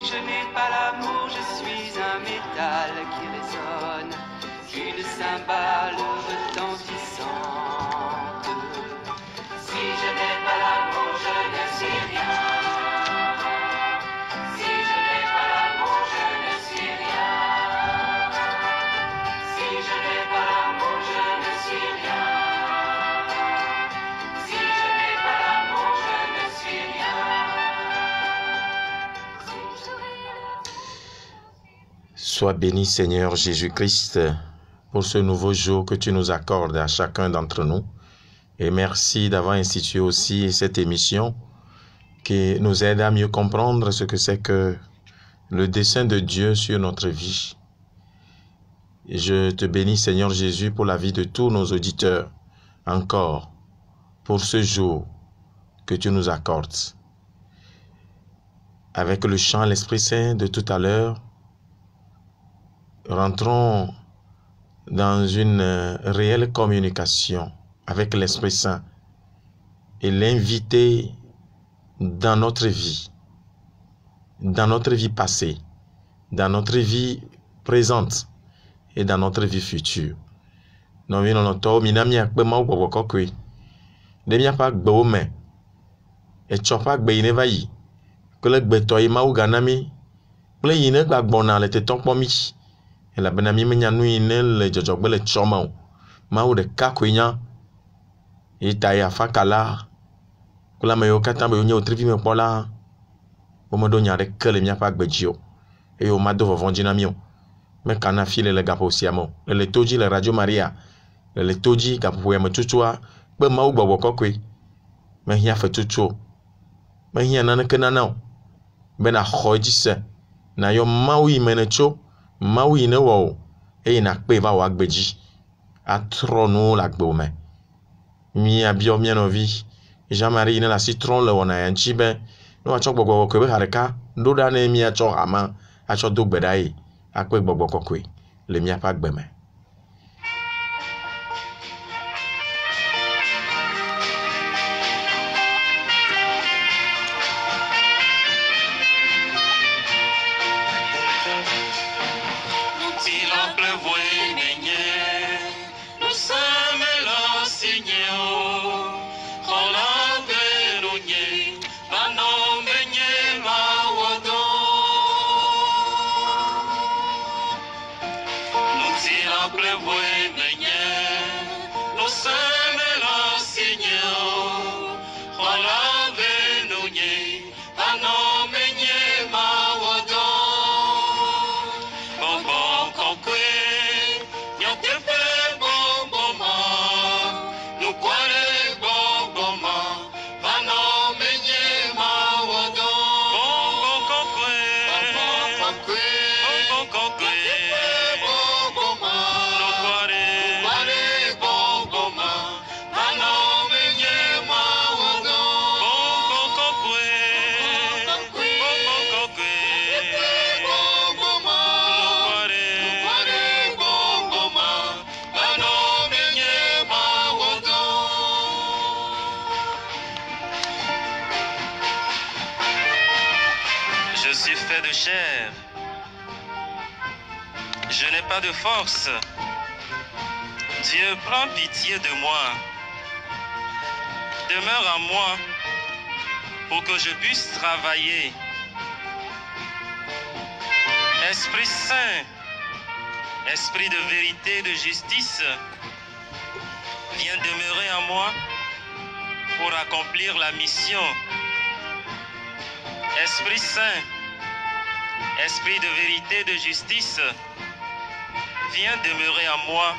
Je n'ai pas l'amour, je suis un métal qui résonne, une cymbale retentissante. Si je n'ai pas l'amour, je ne suis rien. Si je n'ai pas l'amour, je ne suis rien. Si je n'ai pas l'amour, je ne suis rien. Si je n'ai pas l'amour, je ne suis rien. Sois béni, Seigneur Jésus-Christ, pour ce nouveau jour que tu nous accordes à chacun d'entre nous. Et merci d'avoir institué aussi cette émission qui nous aide à mieux comprendre ce que c'est que le dessein de Dieu sur notre vie. Et je te bénis, Seigneur Jésus, pour la vie de tous nos auditeurs, encore pour ce jour que tu nous accordes. Avec le chant l'Esprit Saint de tout à l'heure, rentrons dans une réelle communication avec l'Esprit Saint et l'inviter dans notre vie passée, dans notre vie présente et dans notre vie future. Nous venons notre minami akpe ma wo kokwe. De mi pa gbe o me. E cho pa gbe ine va yi. Ko le gbe to yi ma u ganami. Ple yi ne gba gbona le te ton po mi. E la benami me nya nu ine le jojogbe le cho ma o. Ma u de ka kwenya. E ta ya fa kala. Ko la me yo kata me yo nye o trivi me po la. O mo do nya de ke le mi pa gbe ji o. E yo ma do vovon dinami o. Me kana file le gapo siamo. Le toji le Radio Maria. Le toji gapo ya me tutua. Be ma u gbo kokwe. Me hia fe tutuo. Me hia na ke na na. Be na khoji se. Na yo ma u imene cho. Ma u ine wo. E na pe va wa gbeji. Atro nou la gbe me. Mi abio mi no vi. Jean-Marie ine la citron le wona ya nchibe. No a chok gbogbo ko be hareka. Do da na mi a chok ama. A chok do gbedai. Akwe gbogbo kokwe. Le mi a pa gbe me. Je n'ai pas de force. Dieu, prends pitié de moi. Demeure en moi pour que je puisse travailler. Esprit Saint, Esprit de vérité, de justice, viens demeurer en moi pour accomplir la mission. Esprit Saint, Esprit de vérité, de justice, viens demeurer en moi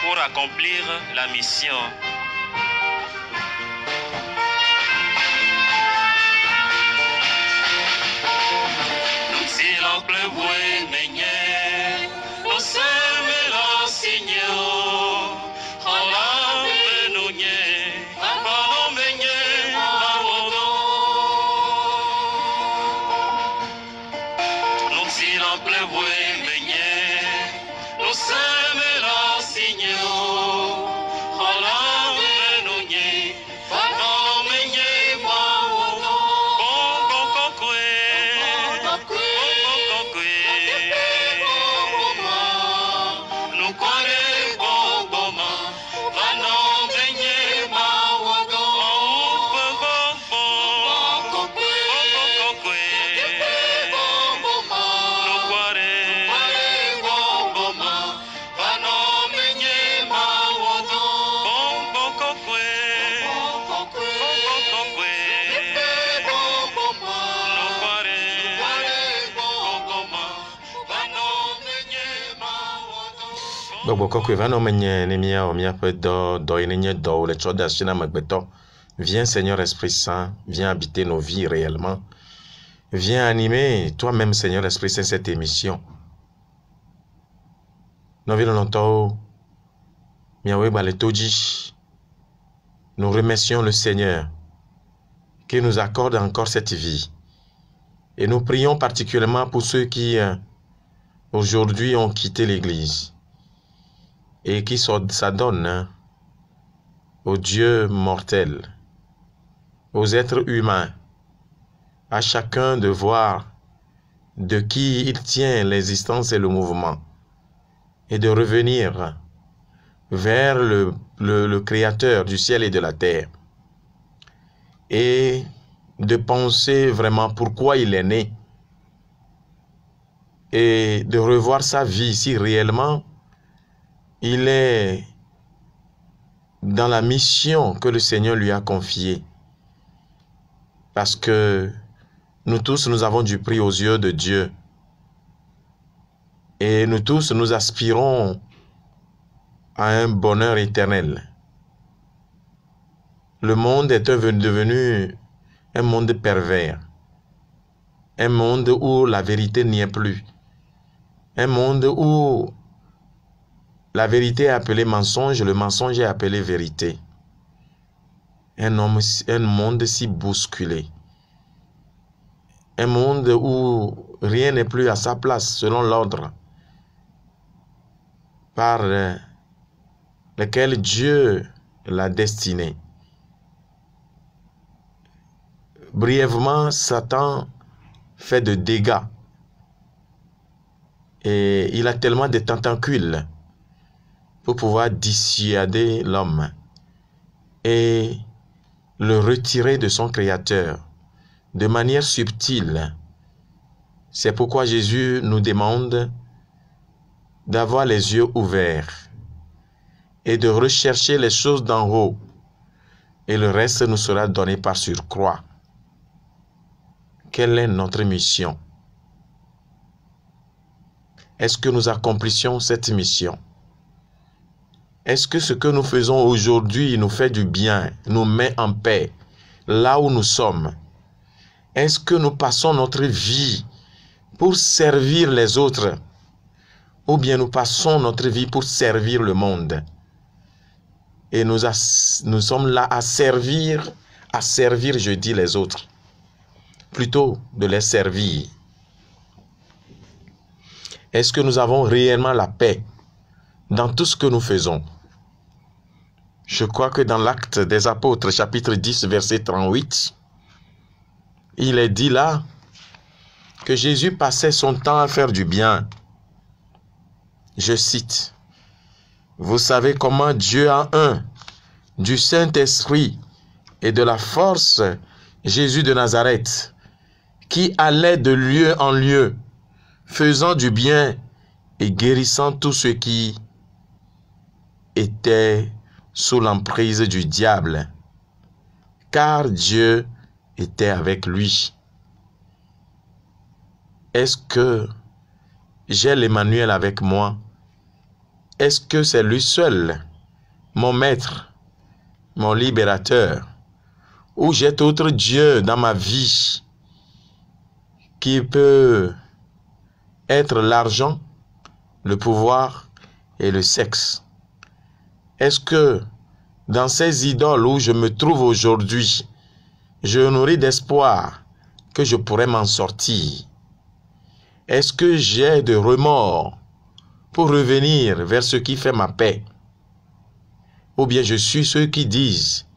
pour accomplir la mission. Si l'oncle voit m'aimer, nous sommes l'enseignant. Viens Seigneur Esprit Saint, viens habiter nos vies réellement. Viens animer toi-même Seigneur Esprit Saint cette émission. Nous remercions le Seigneur qui nous accorde encore cette vie. Et nous prions particulièrement pour ceux qui aujourd'hui ont quitté l'Église et qui s'adonnent aux dieux mortels, aux êtres humains, à chacun de voir de qui il tient l'existence et le mouvement, et de revenir vers le Créateur du ciel et de la terre, et de penser vraiment pourquoi il est né, et de revoir sa vie si réellement il est dans la mission que le Seigneur lui a confiée. Parce que nous tous, nous avons du prix aux yeux de Dieu. Et nous tous, nous aspirons à un bonheur éternel. Le monde est devenu un monde pervers. Un monde où la vérité n'y est plus. Un monde où la vérité est appelée mensonge, le mensonge est appelé vérité. Un monde si bousculé. Un monde où rien n'est plus à sa place selon l'ordre par lequel Dieu l'a destiné. Brièvement, Satan fait de dégâts. Et il a tellement de tentacules pour pouvoir dissuader l'homme et le retirer de son Créateur de manière subtile. C'est pourquoi Jésus nous demande d'avoir les yeux ouverts et de rechercher les choses d'en haut, et le reste nous sera donné par surcroît. Quelle est notre mission? Est-ce que nous accomplissions cette mission? Est-ce que ce que nous faisons aujourd'hui nous fait du bien, nous met en paix, là où nous sommes? Est-ce que nous passons notre vie pour servir les autres? Ou bien nous passons notre vie pour servir le monde? Et nous sommes là à servir, je dis, les autres, plutôt de les servir. Est-ce que nous avons réellement la paix dans tout ce que nous faisons? Je crois que dans l'Acte des Apôtres, chapitre 10, verset 38, il est dit là que Jésus passait son temps à faire du bien. Je cite, « Vous savez comment Dieu a un, du Saint-Esprit et de la force, Jésus de Nazareth, qui allait de lieu en lieu, faisant du bien et guérissant tous ceux qui étaient sous l'emprise du diable, car Dieu était avec lui. » Est-ce que j'ai l'Emmanuel avec moi? Est-ce que c'est lui seul, mon maître, mon libérateur? Ou j'ai d'autres dieux dans ma vie qui peut être l'argent, le pouvoir et le sexe? Est-ce que dans ces idoles où je me trouve aujourd'hui, je nourris d'espoir que je pourrais m'en sortir? Est-ce que j'ai de remords pour revenir vers ce qui fait ma paix? Ou bien je suis ceux qui disent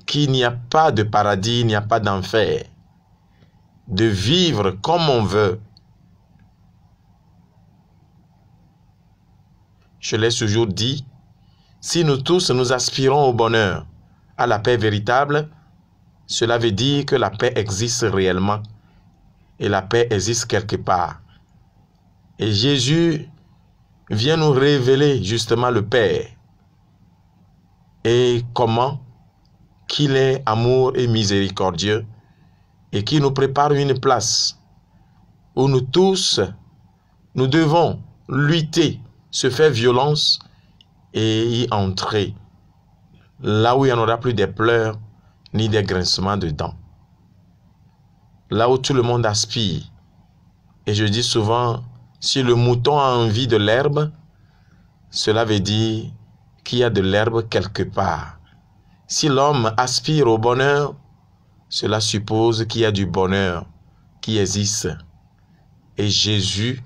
qu'il n'y a pas de paradis, il n'y a pas d'enfer, de vivre comme on veut? Je l'ai toujours dit, si nous tous nous aspirons au bonheur, à la paix véritable, cela veut dire que la paix existe réellement et la paix existe quelque part. Et Jésus vient nous révéler justement le Père et comment qu'il est amour et miséricordieux et qui nous prépare une place où nous tous, nous devons lutter se faire violence et y entrer, là où il n'y en aura plus des pleurs ni des grincements de dents, là où tout le monde aspire. Et je dis souvent, si le mouton a envie de l'herbe, cela veut dire qu'il y a de l'herbe quelque part. Si l'homme aspire au bonheur, cela suppose qu'il y a du bonheur qui existe. Et Jésus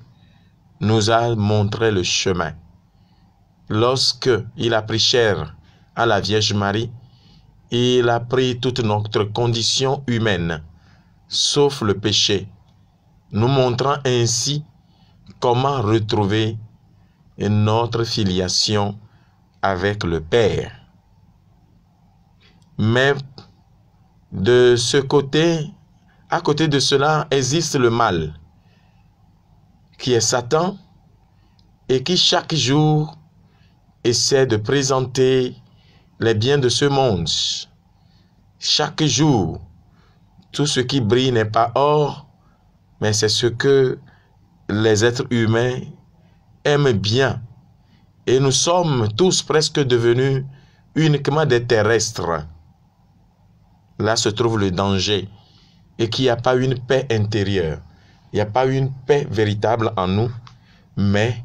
nous a montré le chemin. Lorsque il a pris chair à la Vierge Marie, il a pris toute notre condition humaine, sauf le péché, nous montrant ainsi comment retrouver notre filiation avec le Père. Mais de ce côté, à côté de cela, existe le mal, qui est Satan, et qui chaque jour essaie de présenter les biens de ce monde. Chaque jour, tout ce qui brille n'est pas or, mais c'est ce que les êtres humains aiment bien. Et nous sommes tous presque devenus uniquement des terrestres. Là se trouve le danger, et qu'il n'y a pas une paix intérieure. Il n'y a pas une paix véritable en nous, mais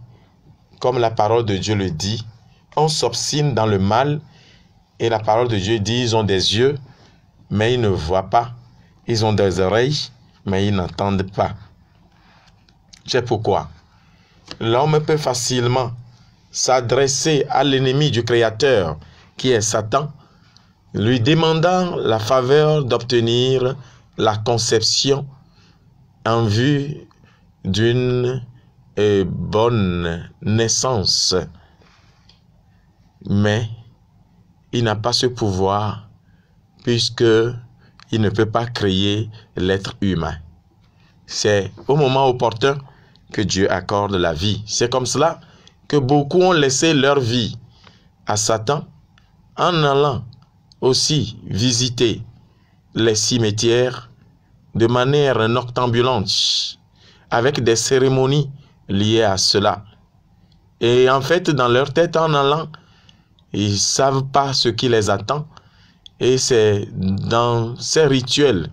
comme la parole de Dieu le dit, on s'obstine dans le mal, et la parole de Dieu dit, ils ont des yeux, mais ils ne voient pas. Ils ont des oreilles, mais ils n'entendent pas. C'est pourquoi l'homme peut facilement s'adresser à l'ennemi du Créateur, qui est Satan, lui demandant la faveur d'obtenir la conception en vue d'une bonne naissance. Mais il n'a pas ce pouvoir, puisqu'il ne peut pas créer l'être humain. C'est au moment opportun que Dieu accorde la vie. C'est comme cela que beaucoup ont laissé leur vie à Satan en allant aussi visiter les cimetières de manière noctambulante, avec des cérémonies liées à cela. Et en fait, dans leur tête, en allant, ils ne savent pas ce qui les attend. Et c'est dans ces rituels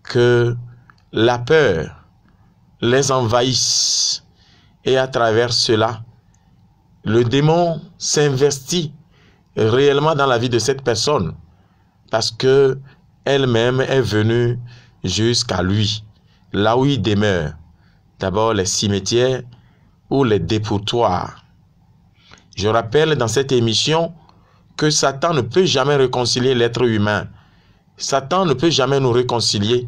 que la peur les envahisse. Et à travers cela, le démon s'investit réellement dans la vie de cette personne, parce que elle-même est venue jusqu'à lui, là où il demeure. D'abord les cimetières ou les dépotoirs. Je rappelle dans cette émission que Satan ne peut jamais réconcilier l'être humain. Satan ne peut jamais nous réconcilier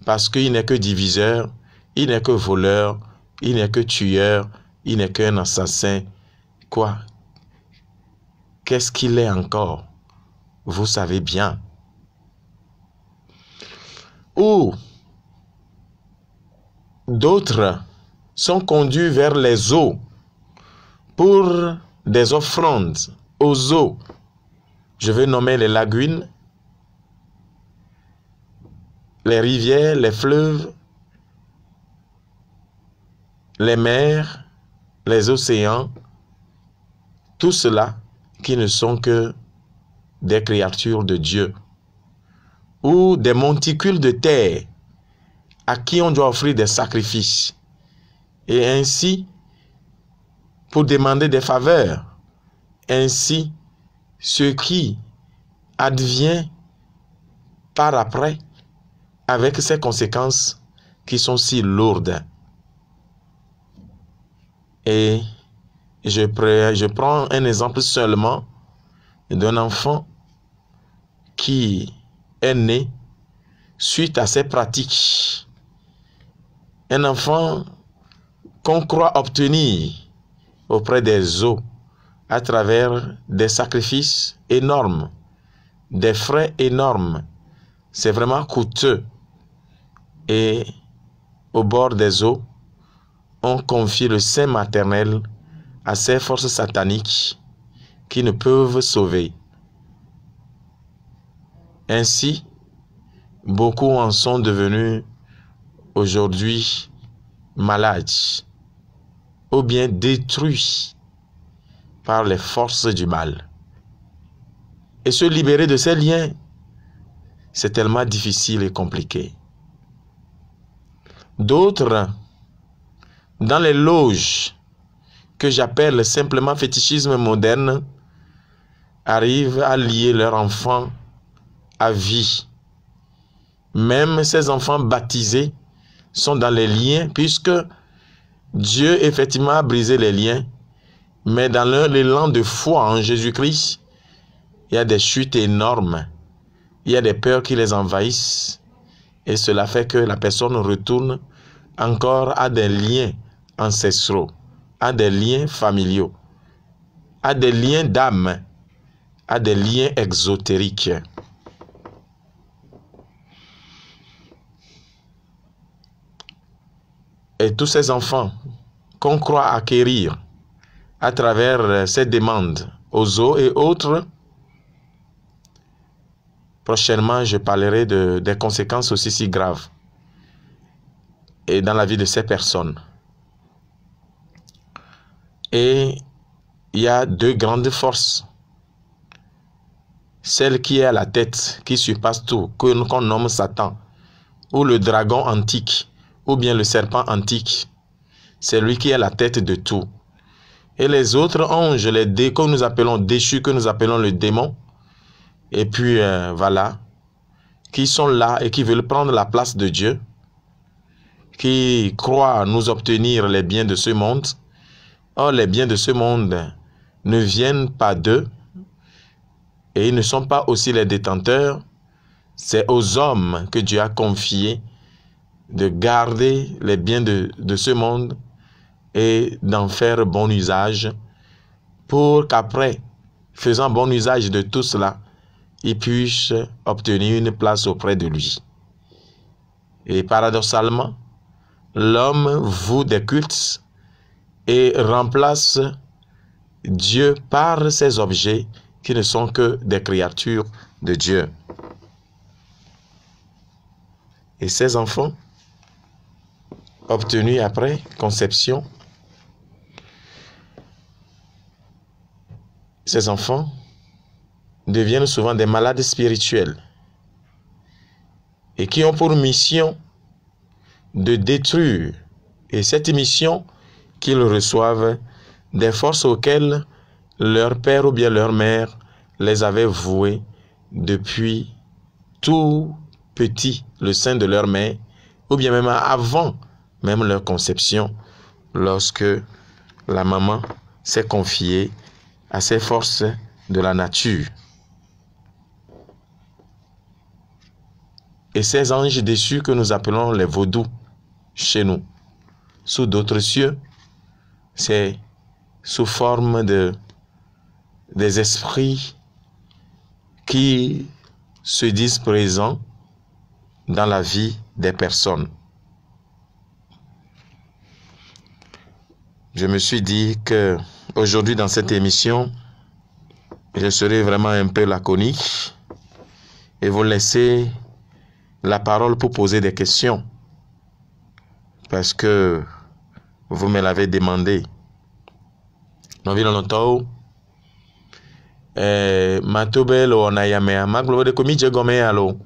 parce qu'il n'est que diviseur, il n'est que voleur, il n'est que tueur, il n'est qu'un assassin. Quoi? Qu'est-ce qu'il est encore? Vous savez bien. Ou d'autres sont conduits vers les eaux pour des offrandes aux eaux. Je vais nommer les lagunes, les rivières, les fleuves, les mers, les océans, tout cela qui ne sont que des créatures de Dieu, ou des monticules de terre à qui on doit offrir des sacrifices, et ainsi, pour demander des faveurs, ainsi, ce qui advient par après, avec ces conséquences qui sont si lourdes. Et je prends un exemple seulement d'un enfant qui est né suite à ces pratiques. Un enfant qu'on croit obtenir auprès des eaux à travers des sacrifices énormes, des frais énormes. C'est vraiment coûteux. Et au bord des eaux, on confie le sein maternel à ces forces sataniques qui ne peuvent sauver. Ainsi, beaucoup en sont devenus aujourd'hui malades. ou bien détruit par les forces du mal. Et se libérer de ces liens, c'est tellement difficile et compliqué. D'autres, dans les loges que j'appelle simplement fétichisme moderne, arrivent à lier leurs enfants à vie. Même ces enfants baptisés sont dans les liens, puisque Dieu effectivement a brisé les liens, mais dans l'élan de foi en Jésus-Christ, il y a des chutes énormes, il y a des peurs qui les envahissent, et cela fait que la personne retourne encore à des liens ancestraux, à des liens familiaux, à des liens d'âme, à des liens exotériques. Et tous ces enfants qu'on croit acquérir à travers ces demandes aux eaux et autres, prochainement je parlerai des conséquences aussi si graves et dans la vie de ces personnes. Et il y a deux grandes forces. Celle qui est à la tête, qui surpasse tout, qu'on nomme Satan, ou le dragon antique, ou bien le serpent antique. C'est lui qui est à la tête de tout. Et les autres anges, que nous appelons déchus, que nous appelons le démon, et puis voilà, qui sont là et qui veulent prendre la place de Dieu, qui croient nous obtenir les biens de ce monde. Or, les biens de ce monde ne viennent pas d'eux, et ils ne sont pas aussi les détenteurs. C'est aux hommes que Dieu a confié de garder les biens de ce monde et d'en faire bon usage pour qu'après, faisant bon usage de tout cela, ils puissent obtenir une place auprès de lui. Et paradoxalement, l'homme voue des cultes et remplace Dieu par ces objets qui ne sont que des créatures de Dieu. Et ces enfants, obtenus après conception, ces enfants deviennent souvent des malades spirituels et qui ont pour mission de détruire, et cette mission qu'ils reçoivent des forces auxquelles leur père ou bien leur mère les avait voués depuis tout petit, le sein de leur mère, ou bien même avant même leur conception, lorsque la maman s'est confiée à ces forces de la nature. Et ces anges déchus que nous appelons les vaudous chez nous, sous d'autres cieux, c'est sous forme des esprits qui se disent présents dans la vie des personnes. Je me suis dit que aujourd'hui dans cette émission, je serai vraiment un peu laconique et vous laisser la parole pour poser des questions parce que vous me l'avez demandé. Nous vivons longtemps. Matobelo onayamea maglo de komije gome alo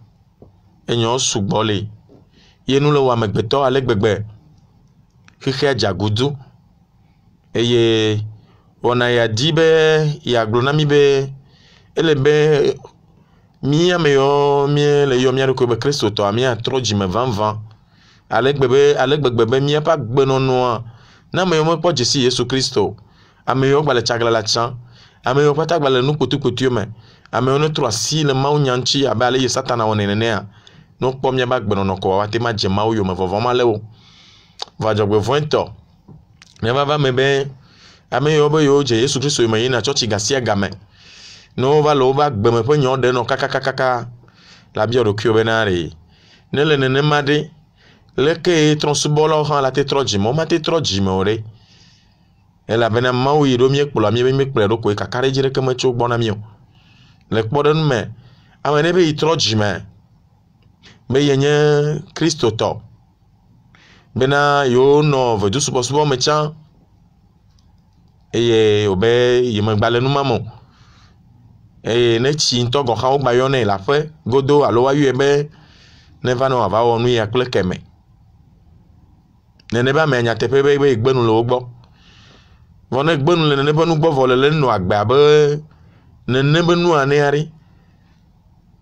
enyo sugbole yenu lo wa megbeto alegbegbe kike jagudu eye onaya dibe ya glonami be elebe mi ameyo mi le yo mi ko be Kristo to ami atro jime 20 alegbegbe mi pa gbenono na me mo po Jesi Yesu Kristo ameyo gbale chagla la chan ameyo pata gbale nu potu me ameyo no tro si le ma unyanchi abale ye satana wonene a no po mi ba gbenono ko wa te ma je ma yo me vovo ma lewo va jogbe voento me va me be ameyo bo yo je Yesu Kristo me na church gasia game no va lo ba gbe me po nyo de no kaka la bi orokio benare ne le nene made le ke transbolo han la te trojimo ma te trojimo re ela bena mawu yido mi ekpolo mi mi kpero ko ka kare jire kama chu gbona mi le kpodon me amene be trojime be yenye Kristo to bena yo no vedu subo me chan eye obe yeme gbale nu mamo eye ne tsi ŋutɔ gɔ xa wo gba yɔ nɛ le aƒe godo alo woayɔe be ne va no ava wɔ nu ya kple keme nene be amea nyateƒe be gbenu le wo gbɔ vɔ ne gbenu le nene be nu gbɔ vɔ le nɔ agbe abe nene be nua ne ari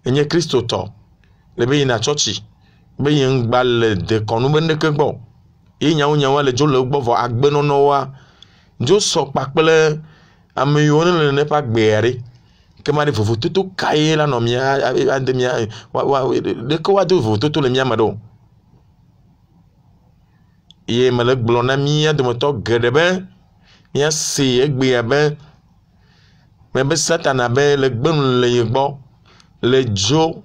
enye Kristo tɔ le be yina tsɔtsi be ye ŋgba le dekɔnu be neke gbɔ ye nyawo le dzo le wo gbɔ vɔ agbenɔnɔwoa dzo sɔ kpakple ame yiwo ne le nene ƒe agbea ɖe kema ɖe vovototo kae la nɔ mia ade mia ɖeke woado vovototo le mia me ɖo ye me le gblɔ na mia dometɔ geɖe be mia se egbea be be Satana be le gbenu le ye gbɔ le dzo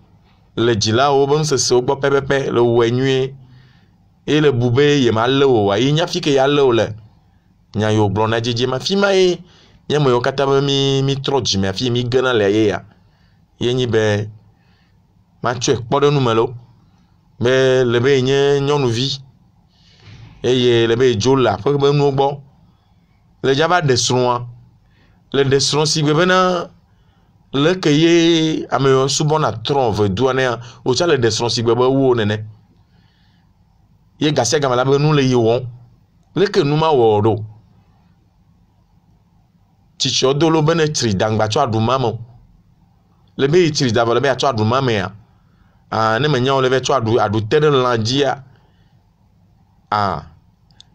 le dzilawo be nusesewo gbɔ pɛpɛpɛ le wɔe nyuie ye le bu be ye ma le wo wa ye nya fi ke ya le wo le nya yo gblɔ na dzedze ma fi ma ye nye me yo kata be mi trɔ dzime afi mi gena le ye ya ye nyi be ma tsɔe kpɔ ɖe nu me lo be le be nye nyɔnuvi eye le be dzo le aƒe be nuwo gbɔ le dzava ɖe srɔ̃a le ɖe srɔ̃ si gbe bena leke ye ame yo subɔna trɔ ve dua ne o tsa le ɖe srɔ̃ si gbe be wo nene ye gasia game la be nu le ye wɔm leke nu ma wɔ ɖo tsitsi do lo be ne tri dangba tsɔ aɖu ma me le be yi tri da vɔ le be atsɔ aɖu ma mea ne me nya wo le be tsɔ aɖu te ɖe lã dzia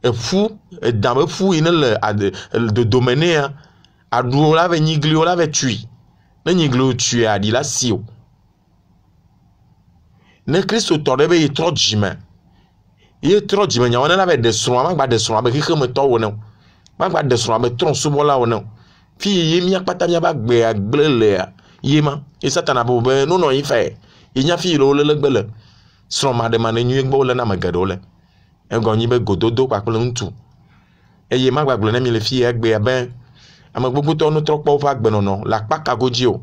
eƒu edan be ƒu yi ne le dodome nea aɖuwo la be nyigliwo la be tui ne nyigliwo tui aɖi la si o ne Kristo tɔ ɖe be yi trɔ dzime ye trɔ dzime nyawo ne la be ɖe srɔ̃a ma gba ɖe srɔ̃a be xexemetɔ wo ne o ma gba ɖe srɔ̃a be trɔ̃subɔla wo ne o fi ye mia kpata mia ba gbea gble lea ye ma ye Satana be nonɔ yi fa ye nya fi le wo le gbe le srɔ̃ ma ɖe ma ne nyuie gbɔ wo le na me geɖewo le egɔ nyi be gododo kpakple ŋutu eye ma gba gblɔ ne mi le fi egbea be ame gbogbotɔ no trɔ kpɔ woƒe agbenɔnɔ le akpa ka godzi o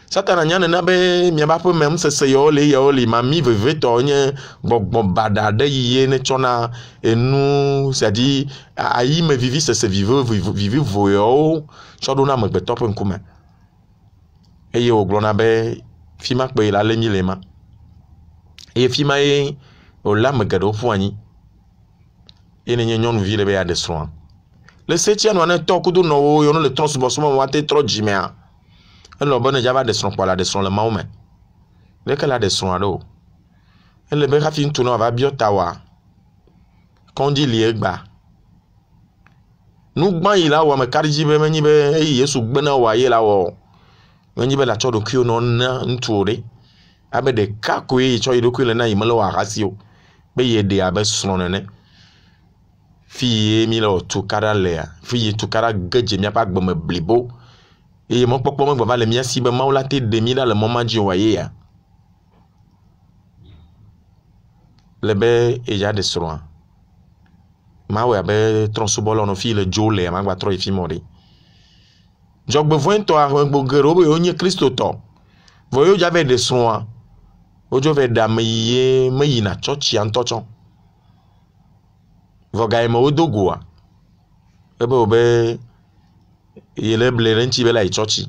Satana nya nena be miaba ƒe me nusese yawo le mami vevetɔ nye gbɔgbɔ baɖa ɖe yi ne tsɔna enu c'est-à-dire ayi me vivi sese vivi voyawo tsɔ ɖo na amegbetɔ ƒe ŋkume eye wògblɔna be fi ma kpe la le mi le ma eye fi ma ye wòle ame geɖewo ƒu anyi ye ne nye nyɔnuvi le be ya ɖe srɔ̃a le setsia nɔa ne tɔ kudo nɔwo yiwo le trɔ̃subɔsubɔ me woate trɔ dzimea elɔ be ne dzava ɖe srɔ̃ kpɔ la ɖe srɔ̃ le Mawu me leke la ɖe srɔ̃a ɖo ele be hafi ŋutu no va biɔ ta wa kɔndzi li egba nu gbã yi la wɔ me kaɖidzi be menyi be eyi Yesu gbena wɔ ye la wɔ menyi be la tsɔ ɖokuiwo nɔ na ŋutsuwo ɖe abe ɖeka koe yi tsɔ yi ɖokui le na yi mele wɔ ahasi o be ye ɖe abe srɔ̃ nene fi ye mi le tu kaɖa lea fi ye tu kaɖa ge dze miaƒe agbe me blibo eye mɔkpɔkpɔ megbe va le mia si be Mawu la te ɖe mi ɖa le mɔ ma dzi o ye ya le be eya ɖe srɔ̃a Mawu abe trɔ̃subɔla nɔ fi le dzo lea ma gba trɔ yi fi mɔ ɖe dzɔgbevɔ̃etɔ agbo geɖewo be yewo nye Kristo tɔ vɔ yewo dza be ɖe srɔ̃a wodzo ve ɖe ame yi me yina tsɔtsia ŋutɔ tsɔ vɔ ga yi me wodo goa ebe wo be yele ble ɖe ŋuti be la yi tsɔtsi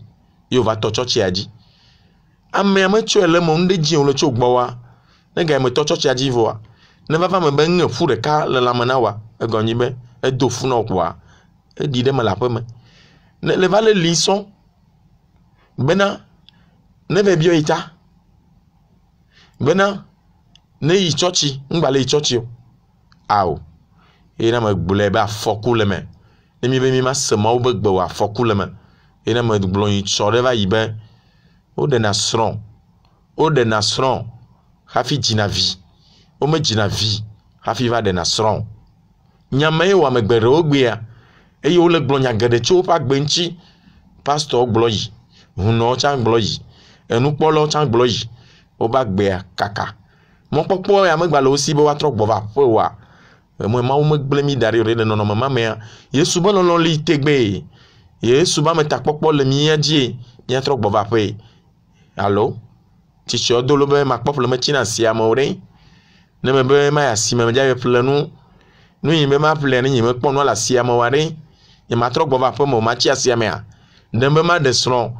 ye wova tɔ tsɔtsia dzi amea metsɔe le me nu ɖe dzi le tso gbɔ wa ne ga yi me tɔ tsɔtsia dzi voa ne vava me be ŋe ƒu ɖeka le lãme na wa egɔ nyi be edo fu na wo kpoa eɖi ɖe me le aƒe me ne le va le li sɔŋ bena ne ve biɔ yi ta bena ne yi tsɔtsi ŋgba le yi tsɔtsi o ao eye na me gblɔe be afɔku le me ne mi be mi ma se Mawu be gbe o afɔku le me eye na me gblɔ yi tsɔ ɖe va yi be woɖena srɔ̃ hafi dzina vi wome dzina vi hafi va ɖena srɔ̃ nyame ye wɔ ame geɖewo gbea eye wole gblɔ nya geɖe tso woƒe agbe ŋuti pastor gblɔ yi hunɔwo tsã gblɔ yi enukpɔlawo tsã gblɔ yi wobe agbea kaka mɔkpɔkpɔ ya megba le wo si be woatrɔ gbɔ va aƒe oa Mawu megble mi da ɖi le nɔnɔme ma mea Yesu be lɔlɔ̃ li tegbe Yesu be ametakpɔkpɔ le mia dzi miatrɔ gbɔ va aƒe alo tsitsiwo do lo be makpɔ ƒle metsina si amewo ɖe ne me be ma ya si me dza ƒle nu yi be ma ƒle ne yi me kpɔ nua le asi amewoa ɖe ye ma trɔ gbɔ va aƒe me o ma tsi asia mea ne be ma de srɔ̃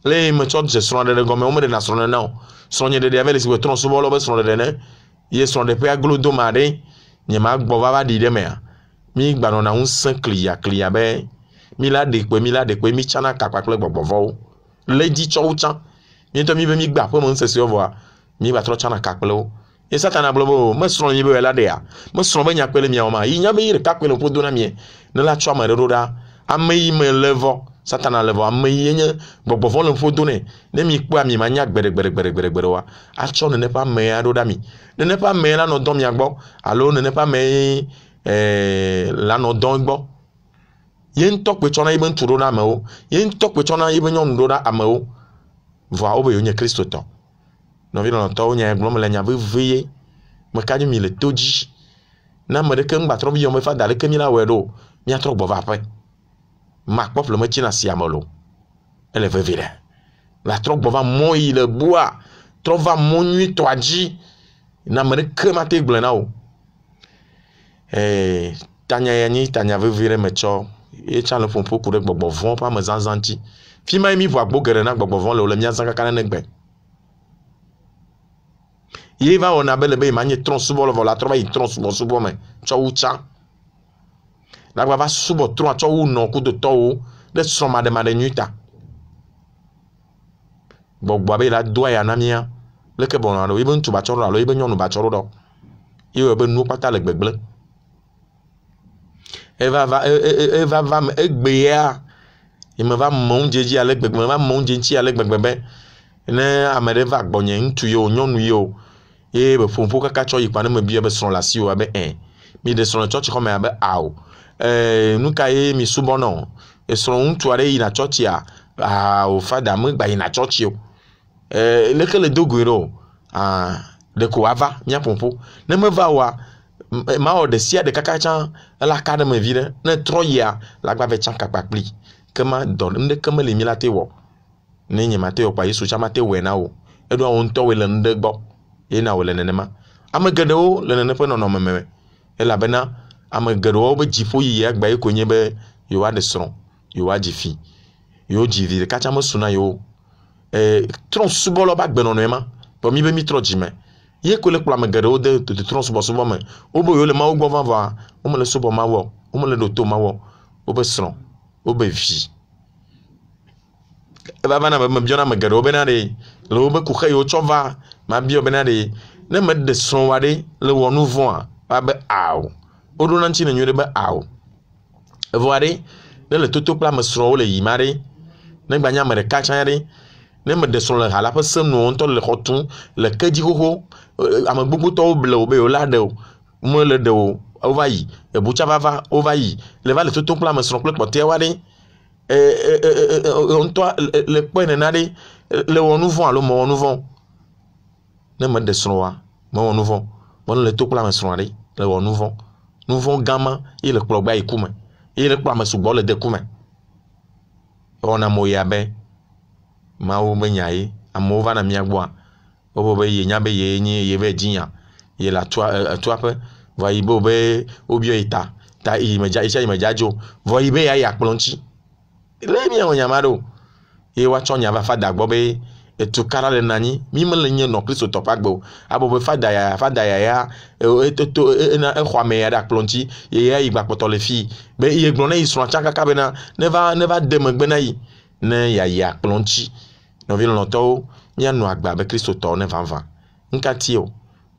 le me tsɔ dze srɔ̃ ɖeɖe gɔme wo me de na srɔ̃ nene o srɔ̃ nye ɖeɖe ave le si be trɔ subɔlɔ be srɔ̃ ɖeɖe ne ye srɔ̃ ɖeƒe aglo do ma ɖe nye ma gbɔ va ɖi ɖe mea mi gbanɔ na ŋusẽ klia be mi la ɖe kpe mi tsana kakpa kple gbɔgbɔvɔwo le dzi tsɔwo tsã mi ŋutɔ mi be mi gba aƒe me ŋusẽsiwo vɔa mi ba trɔ tsana kakple wo ye satana gblɔ be o me srɔ̃ mi be la ɖea me srɔ̃ be nyakpe le miawo ma yi nya be yi ɖeka kpe le ƒodo na mie ne la tsɔ ame ɖe ɖo ɖa ame yi me le vɔ satana le vɔ ame yi nye gbɔgbɔvɔ le ƒodo ne mi kpɔa mi ma nya gbeɖegbeɖe wa atsɔ nene ƒe amea ɖo ɖa mi nene ƒe amea la nɔ dɔ mia gbɔ alo nene ƒe ame la nɔ dɔ gbɔ ye ŋutɔ kpe tsɔna yi be ŋutsu ɖo ɖa amewo ye ŋutɔ kpe tsɔna yi be nyɔnu ɖo ɖa amewo vɔa wo be yewo nye Kristo tɔ nɔvi lɔlɔtɔwo nya gblɔm le nya veve ye me kaɖi mi le to dzi na ame ɖeke ŋgbatrɔ bi yɔm be fada ɖeke mi la wɔe ɖo miatrɔ gbɔ va aƒe makpɔ ƒle metsi na si ame lo ele veve ɖe la trɔ gbɔ va mɔ yi le bua trɔ va mɔ nyuitɔa dzi na ame ɖeke ma te gblɔ na o tanya ya nyi tanya veve ɖe me tsɔ ye tsã le ƒoƒo ku ɖe gbɔgbɔvɔ ƒe amezãzã ŋuti fi ma mi ʋu agbo geɖe na gbɔgbɔvɔ le miazã kaka ne gbe ye va wɔna be le be ma nye trɔ subɔ vɔ la trɔ va yi trɔ subɔ me tsɔ wu tsã la gba va subɔ trɔ tsɔ wu nɔ kudotɔwo ɖe srɔ̃ maɖemaɖe nyuita gbɔgbɔ be la do aya na mia leke bɔna ɖo yibe ŋutsu ba tsɔ ɖo alo yibe nyɔnu ba tsɔ ɖo ye be nuwo kpata le gbegble eva va me egbea me va mɔ dzi ale gbegbe me va mɔ dzi ale gbegbe be ne ame ɖe va gbɔnye ŋutsu ye o nyɔnu ye o ye be ƒoƒo kaka tsɔ yi kpa ne me bia be srɔ̃ le asi o abe mi de srɔ̃ le tsɔtsi xɔme abe ao nu ka ye mi subɔ nɔ srɔ̃ ŋutsu aɖe yina tsɔtsia o fada me gba yina tsɔtsi o leke le dogoe ɖo de ko ava mia ƒoƒo ne me va oa ma wɔ ɖe sia ɖe kaka tsã la ka ɖe me vi ɖe ne trɔ yia la gba ve tsã kakpa kpli ke ma dɔ ŋɖeke me le mi la te wɔ ne nye ma te wɔ kpa Yesu tsã ma te wɔe na wo eɖo wo ŋutɔwoe le ŋɖe gbɔ ye na wo le nenema ame geɖewo le nene ƒe nɔnɔme me elabena ame geɖewo be dziƒo yi agba ye ko nye be yewoa ɖe srɔ̃ yewoa dzi fi yewo dzi vi ɖeka tsã me suna yewo trɔ subɔlɔ ba gbenɔnɔe ma bɔ mi be mi trɔ dzime ye ko le kplɔ ame geɖewo de trɔ subɔsubɔ me wo be yewo le Mawu gbɔ vavã wo me le subɔ Mawu wo me le ɖo to Mawu wo be srɔ̃ wo be vi eva va na be me biɔna ame geɖewo bena ɖe le wo be kuxe yewo tsɔ va ma biɔ bena ɖe ne me de srɔ̃ wa ɖe le wɔ nu vɔa va be awo wo ɖo na ŋuti ne nyuie ɖe be awo evɔ aɖe ne le toto kple ame srɔ̃wo le yi ma ɖe ne gba nye ame ɖeka tsã ɖe ne me de srɔ̃ le ha la ƒe senuwo ŋutɔ le xɔ tum le kedzi xoxo ame gbogbotɔwo ble wo be yewo la ɖe o mele ɖe o wo va yi ebutsa vava wo va yi le va le toto kple ame srɔ̃ kple kpɔtɛawo aɖe ŋutɔ le kpɔe nena ɖe le wɔ nu vɔ alo me wɔ nu vɔ ne me de srɔ̃ wa me wɔ nu vɔ me le to kple ame srɔ̃ aɖe le wɔ nu vɔ gama ye le kplɔ gba yi kume ye le kplɔ ame sugbɔ le de kume wɔna mo ya be Mawu be nya ye amewo va na mia gbɔa wo be ye nya be ye nye ye be dzinya ye la tuaƒe vɔ yi be wo biɔ yi ta yi me dzadzo vɔ yi be ya yi akplɔ ŋuti le mia wɔ nyama ɖo ye woatsɔ nya va fada gbɔ be etu kara le nanyi mi me le nye nɔ Kristo tɔ ƒe agbe o abo be fada ya exɔ ame ya ɖe akplɔ ŋuti ye ya yi gbakpɔtɔ le fi be ye gblɔ ne yi srɔ̃ tsã kaka bena ne va de megbe na yi ne ya yi akplɔ ŋuti nɔvi lɔlɔtɔwo mianɔ agba be Kristo tɔ ne vavã ŋkati o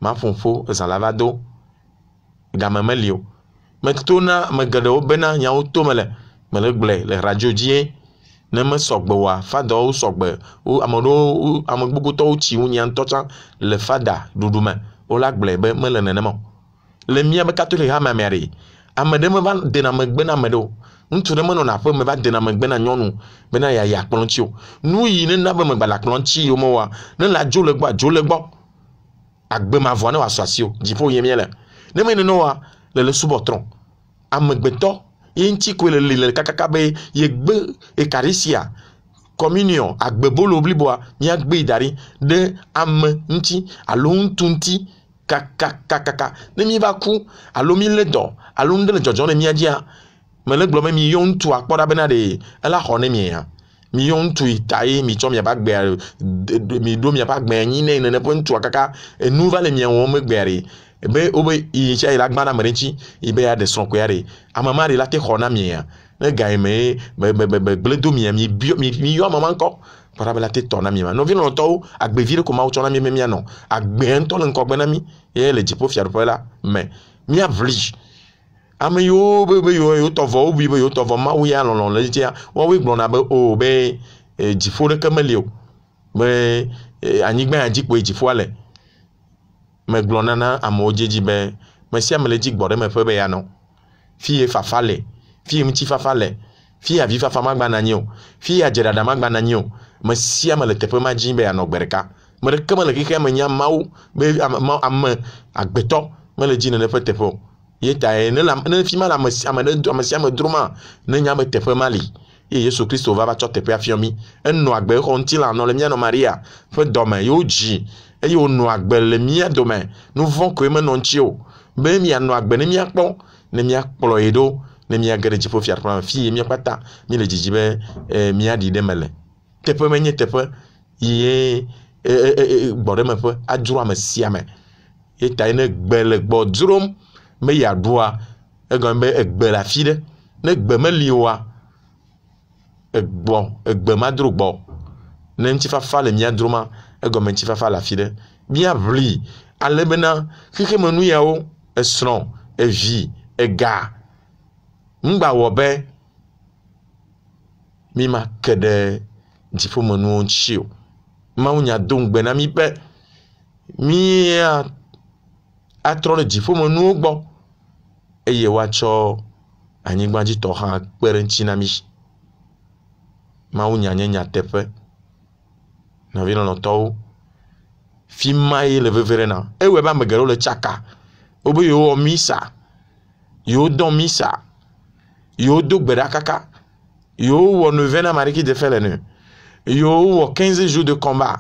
ma ƒoƒo ezã la va do game meli o me to na ame geɖewo bena nyawo to me le gblɔe le radio dzi ne me sɔgbe oa fadawo sɔgbe ame gbogbotɔwo tsi wu nya ŋutɔ tsã le fada ɖuɖu me wo la gblɔe be mele nenema le mia be katolik ha mamea ɖe ame ɖe me va dena megbe na ame ɖe o ŋutsu ɖe menɔna aƒe me va dena megbe na nyɔnu bena yi akplɔ ŋuti o nu yi ne na be megba le akplɔ ŋuti yo me wa ne la dzo le gbɔ agbe mavɔ ne wòasɔ asi o dziƒo ye mia le ne me nene wa le subɔ trɔ amegbetɔ ye ŋuti koe le kakaka be ye gbe ekarisia communion agbebolo bliboa mia gbe yi da ɖe ame ŋuti alo ŋutu ŋuti kakakaka ne mi va ku alo mi le dɔ alo ŋɖe le dzɔdzɔm le mia dzia me le gblɔ me mi yɔ ŋutsu akpɔ ɖa bena ɖe ela xɔ ne mi ya mi yɔ ŋutsu ta ye mi tsɔ miaƒe agbea mi ɖo miaƒe agbea nyi ne nene ƒe ŋutsua kaka enu va le mia wɔm megbea ɖe be wobe yi tsia yi la gbã na me ɖe ŋuti yi be ya ɖe srɔ̃ koe ɖe ame ma ɖe la te xɔ na mi ya ne ga yi me gble do mi yɔ ame ma ŋkɔ kpɔɖa be la te tɔ na mi ma nɔvi lɔlɔtɔwo agbevi ɖe ko mawo tsɔ na mi be mianɔ agbea ŋutɔ le ŋkɔgbe na mi ye le dziƒo fiaɖuƒe la me miaʋli ame yiwo be yiwo tɔvɔ wobi be yiwo tɔvɔ mawu ya lɔlɔ le ŋutia woawoe gblɔna be o be dziƒo ɖeke meli o be anyigba ya dzi kpoe dziƒoa le me gblɔna na amewo dzedzi be me sia me le dzi gbɔ ɖe me ƒe be ya nɔ fi ye fafa le fi ye ŋuti fafa le fi ye avi fafa magba na nyi o fi ye adzeɖaɖa magba na nyi o me sia me le teƒe ma dzi be yanɔ gbe ɖeka me ɖeke me le xexea me nya mawu be ame agbetɔ me le dzi nene ƒe teƒe o ye ta ye ne fi ma le ame sia me dro ma ne nya be teƒe ma li ye Yesu Kristo va tsɔ teƒea fiɔ mi enɔ agbe xɔ ŋuti la nɔ le mianɔ Maria ƒe dɔme yewo dzi eye wònɔ agbe le mia dome nu vɔ̃ koe menɔ ŋuti o be mianɔ agbe ne miakpɔ ne miakplɔ ye ɖo ne miage ɖe dziƒo fiaɖuƒea me fi ye mia kpata mi le dzidzi be miaɖi ɖe me le teƒe menye teƒe ye gbɔɖemeƒe adzro ame sia me ye ta ye ne gbe le gbɔ dzrom me yeaɖua egɔme be egbe le afi ɖe ne gbe meli oa egbe ma dro gbɔ ne ŋutifafa le mia droma egɔme ŋutifafa le afi ɖe miaʋli ale bena xexeme nu yawo esrɔ̃ evi ega ŋgba wɔ be mi ma ke ɖe dziƒomenuwo ŋuti o mawu nya do ŋgbe na mi be mi atrɔ ɖe dziƒomenuwo gbɔ eye woatsɔ anyigbadzitɔ hã kpe ɖe ŋuti na mi mawu nya nye nyateƒe nɔvi lɔlɔtɔwo fi ma ye le veve ɖe na ewɔe be ame geɖewo le tsaka wobe yewo wɔ misa yewo dɔ misa yewo do gbe ɖa kaka yewo wɔ neuvaine Amaleki de fait le ne yewo wɔ 15 jours de combat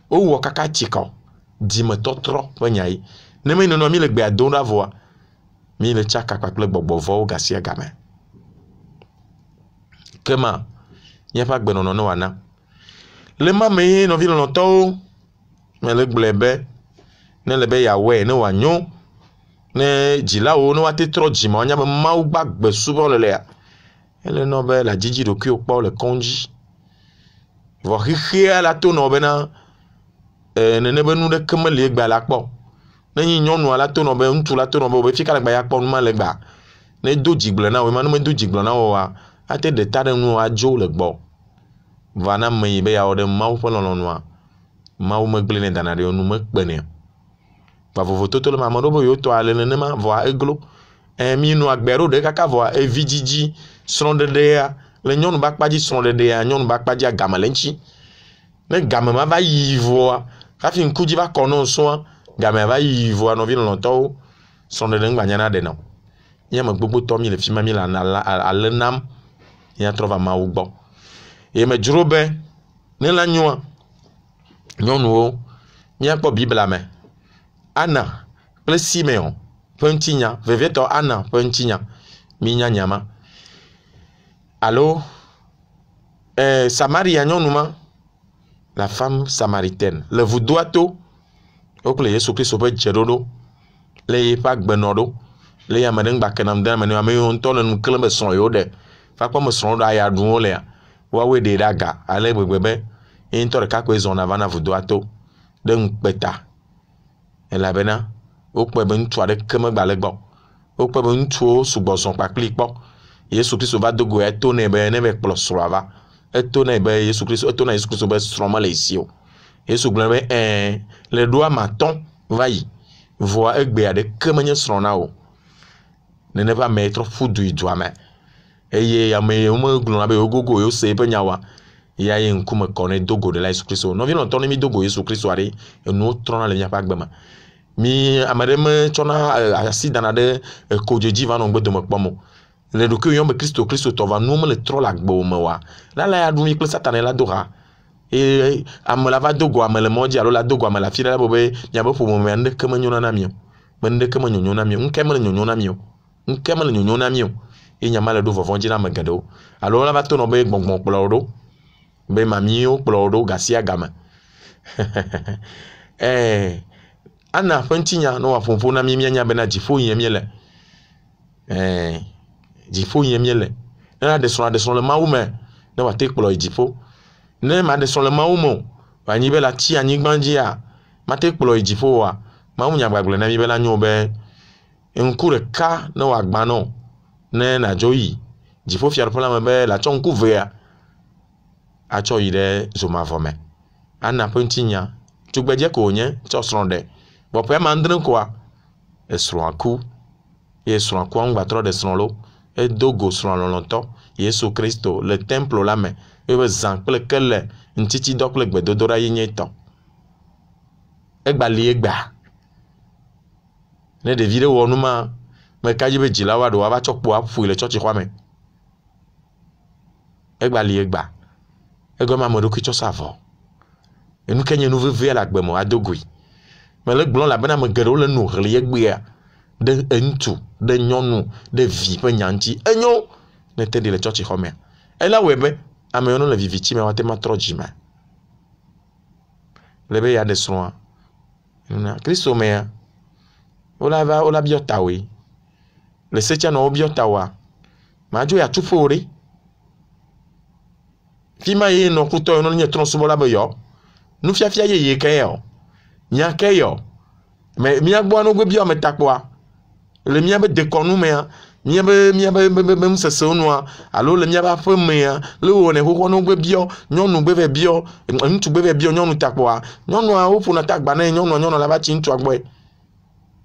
wowɔ kaka tsikɔ dzimetɔtrɔ ƒe nya yi ne me nenɔ mi le gbea dom ɖa vɔa mi le tsaka kpakple gbɔgbɔ vɔwo gasia game kema míaƒe agbenɔnɔ ne wòana le ma me ye nɔvi lɔlɔtɔwo me le gblɔe be ne le be yeawɔe ne wòanyo ne dzilawo ne woate trɔ dzime woanya be mawu gbagbe subɔ le lea ele nɔ be la dzidzi ɖokuiwo kpɔ le kɔŋdzi vɔ xexea la to nɔ bena nene be nu ɖeke meli egba la kpɔ ne nyi nyɔnua la to nɔ be ŋutsu la to nɔ be wobe fi ka le gba ya kpɔ nu ma le gba ne do dzigblẽ na wo ma ne me do dzigblẽ na wo wa ate ɖe ta ɖe nu adzo le gbɔ va na me yi be yawɔ ɖe mawu ƒe lɔlɔ̃nua mawu megblẽ ne dana ɖe nu mekpenɛ va vovototo le ame ɖewo be yewo tɔ ale nenema vɔa eglo mi nu agbea ɖo ɖe kaka vɔa evi dzidzi srɔ̃ɖeɖea le nyɔnu be akpadzi srɔ̃ɖeɖea nyɔnu be akpadzi agame le ŋuti ne game ma va yi vɔa hafi ŋkudzi va kɔ no sɔa game va yi vɔa nɔvi lɔlɔtɔwo srɔ̃ɖeɖe ŋgba nyana ɖe na o mi ame gbogbotɔ mi le fi ma mi le ale nam miatrɔ va mawu gbɔ ye me dzro be ne la nyoa nyɔnuwo miakpɔ Bibla me Ana kple Simeon ƒe ŋutinya vevietɔ Ana ƒe ŋutinya mi nya nya ma alo Samaria nyɔnu ma la femme samaritaine le vudoa to wokple Yesu Kristo ƒe dzeɖoɖo le yiƒe agbenɔ ɖo le ame ɖe ŋgba kenam de ame yiwo ŋutɔ le nu klẽ be srɔ̃ yewo ɖe va kpɔ me srɔ̃ ɖo aya ɖuwo lea woawoe ɖe ɖe aga ale gbegbe be ye ŋutɔ ɖeka koe zɔna va na vudoa to ɖe ŋukpeta elabena wokpɔe be ŋutsu aɖeke megba le gbɔ wokpɔe be ŋutsuwo sugbɔ zɔ kpakpli kpɔ Yesu Kristo va do go eto nɛ be ne be kplɔ srɔ̃a va eto nɛ be Yesu Kristo be srɔ̃ mele esi o Yesu gblɔ be le ɖoa matɔ̃ va yi vɔa egbea ɖeke menye srɔ̃ na o nene ƒe ame trɔ ƒu du yi dua me eye ame yewo megblɔna be yewo gogo yewo se eƒe nyawoa ya ye ŋkume kɔ ne do go ɖe la Yesu Kristo nɔvi lɔlɔtɔ ne mi do go Yesu Kristo aɖe enuwo trɔna le miaƒe agbe me mi ame ɖe metsɔna asi dana ɖe kodzoedzi va nɔ gbedome kpɔm o le ɖokui yɔm be Kristo tɔ va nuwo mele trɔ le agbewo me wa lala ya ɖu mi kple Satane la do ha ame la va do go ame le mɔdzi alo la do go ame le afi ɖe la be miabe ƒome me ŋɖeke menyo na mi o be ŋɖeke me nyonyo na mi o ŋke mele nyonyo na mi o ŋke mele nyonyo na mi o e nya male do vovon dzi na me geɖewo alo la va to no be gbɔngbɔn kplɔ ɖo be mamiwo kplɔ ɖo gasia game ana ƒe ŋutinya no waƒoƒo na mi mianya bena dziƒo yie mi le dziƒo yie mi le ne ɖe srɔ̃ le mawu me ne wate kplɔ yi dziƒo ne ma ɖe srɔ̃ le mawu me wa nyi be la ti anyigba dzia mate kplɔ yi dziƒo wa mawu nya gbagble na mi be la nyo be ŋku ɖeka ne wagba no ne nadzo yi dziƒo fiaɖoƒe la me be la tsɔ ŋku vea atsɔ yi ɖe zomavɔ me ana ƒe ŋutinya tugbedze ko wònye tsɔ srɔ̃ ɖe bɔƒe ma andre koa esrɔ̃a ku ye srɔ̃a kua ŋgbatrɔ ɖe srɔ̃ lo edo go srɔ̃a lɔlɔ̃tɔ Yesu Kristo le templo la me ebe zã kple ke le ŋtitidɔ kple gbedodoɖa ye nye tɔ egba li egba ne ɖevi ɖe wɔ nu ma meka dzi be dzila wa ɖo wava tsɔ kpo aƒoe le tsɔtsi xɔa me egba li egba egɔme ame ɖokui tsɔ sa vɔ enu ke nye nu vevia le agbe me ado goe mele gblɔm labena ame geɖewo le nu ɣli egbea ɖe ŋutsu ɖe nyɔnu ɖe vi ƒe nya ŋuti enyo ne te ɖi le tsɔtsi xɔ mea ela wɔe be ame yiwo le vivitsi me woate ma trɔ dzi me le be ya ɖe srɔ̃a na Kristo mea wola biɔ tawoe le setsia nɔ wo biɔ tawoa madzo ya tuƒo wo ɖe fi ma ye nɔ kutɔ ye nye trɔ̃subɔla be yɔ nufiafia ye ke yɔ nya ke yɔ me miagbɔ no gbe biɔ me takpoa le miabe dekɔnu mea miabe nusesewo nua alo le miabe aƒe mea le wɔne xoxo no gbe biɔ nyɔnu gbe ve biɔ ŋutsu gbe ve biɔ nyɔnu takpoa nyɔnua wo ƒona ta gba ne nyɔnua la va tsi ŋutsua gbɔe